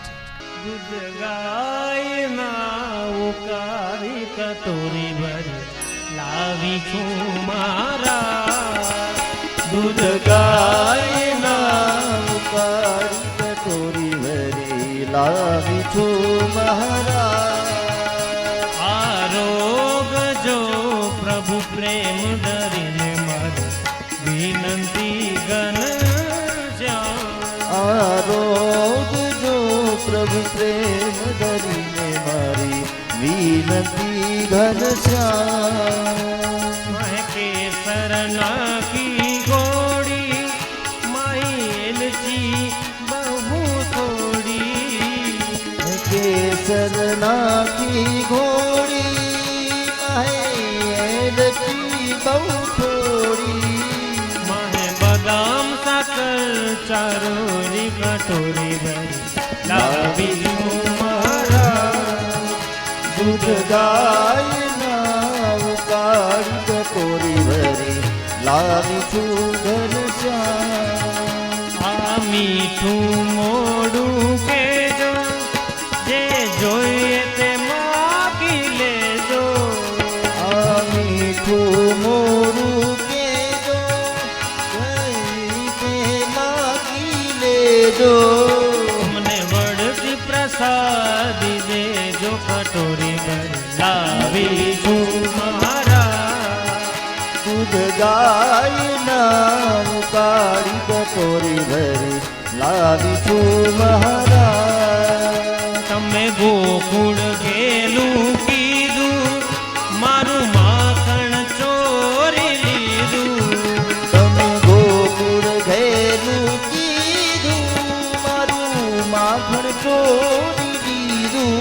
દૂધ ગાયના ઉકારી કટોરી ભરી લાવી છું મારા. દૂધ ગાયના ઉકારી કટોરી ભરી લાવી છું મારા. આરોગ જો પ્રભુ પ્રેમ ધરીને મારી વિનંતી ઘન શ્યામ. આરોગ જો પ્રભુ પ્રેમ ધરીને મારી વિનંતી ઘન શ્યામ. કેસર નાખી ગોળી માઈ એલચી બહુ થોડી. કેસર નાખી ગોળી માઈ એલચી બહુ થોડી. માહે બદામ સાકર ચારોરી કટોરી ભરી લાવી છું મારા. દૂધ ગાયના ઉકાળી કટોરી ભરી લાવી છું ઘનશ્યામ. આ મીઠું મોડું કેજો જે જોઈએ તે માગી લેજો. આ મીઠું મોડું કેજો જોઈએ તે માગી લેજો. મને વડતી પ્રસાદી દેજો કટોરી ભરી લાવી છું મારા. દૂધ ગાયના ઉકાળી કટોરી ભરી લાવી છું મહારાજ. તમે ગોકુળ ગેલું કીધું, મારું માખણ ચોરી લીધું. તમે ગોકુળ ઘેલું કીધું, મારું માખણ ચોરી દીધું.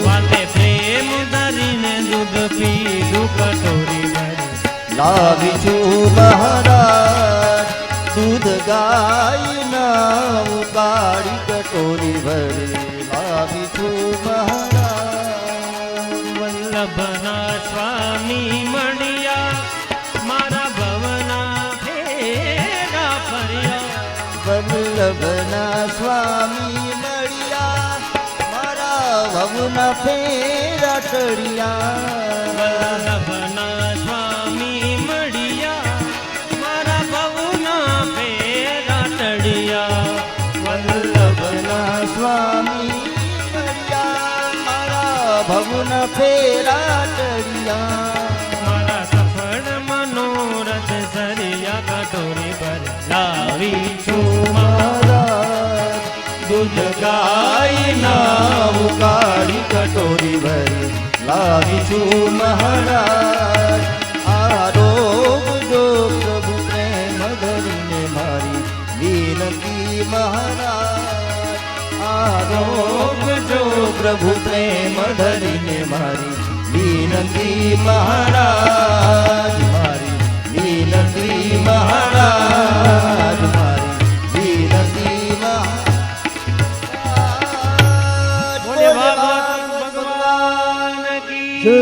વાતે પ્રેમ ધરીને દૂધ પીધું કટોરી ભરી. લાવી છું મહારાજ દૂધ ગાયના ઉકાળી કટોરી ભરી લાવી છું મહારાજ. વલ્લભના સ્વામી મળ્યા, મારા ભવના ફેરા ફર્યા. વલ્લભના સ્વામી મળ્યા, મારા ભવના ફેરા ટળિયા. વલ્લભના સ્વામી મળ્યા, મારા ભવના ફેરા ટળિયા. વલ્લભના સ્વામી મળ્યા, મારા ભવના ફેરા ટળિયા. મારા સફળ મનોરથ સરિયા કટોરી પર લાવી છું મહારાજ દૂધ ગાયના ઉકાળી કટોરી ભરી લાવી છું મહારાજ. આરોગ જો પ્રભુ પ્રેમ ધરીને મારી વિનંતી મહારાજ. આરોગ જો પ્રભુ પ્રેમ ધરીને મારી વિનંતી મહારાજ. મારી વિનંતી મહારાજ. મારી વિનંતી મહારાજ. બોલે ભાગવત ભગવાન કી જય.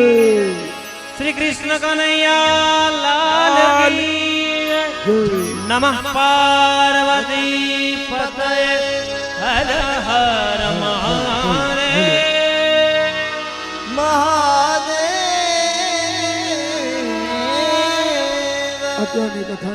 શ્રી કૃષ્ણ કનૈયા લાલ કી નમઃ પાર્વતી પતય હર હર મહાદેવ. મહાદેવ. અત્યારની કથા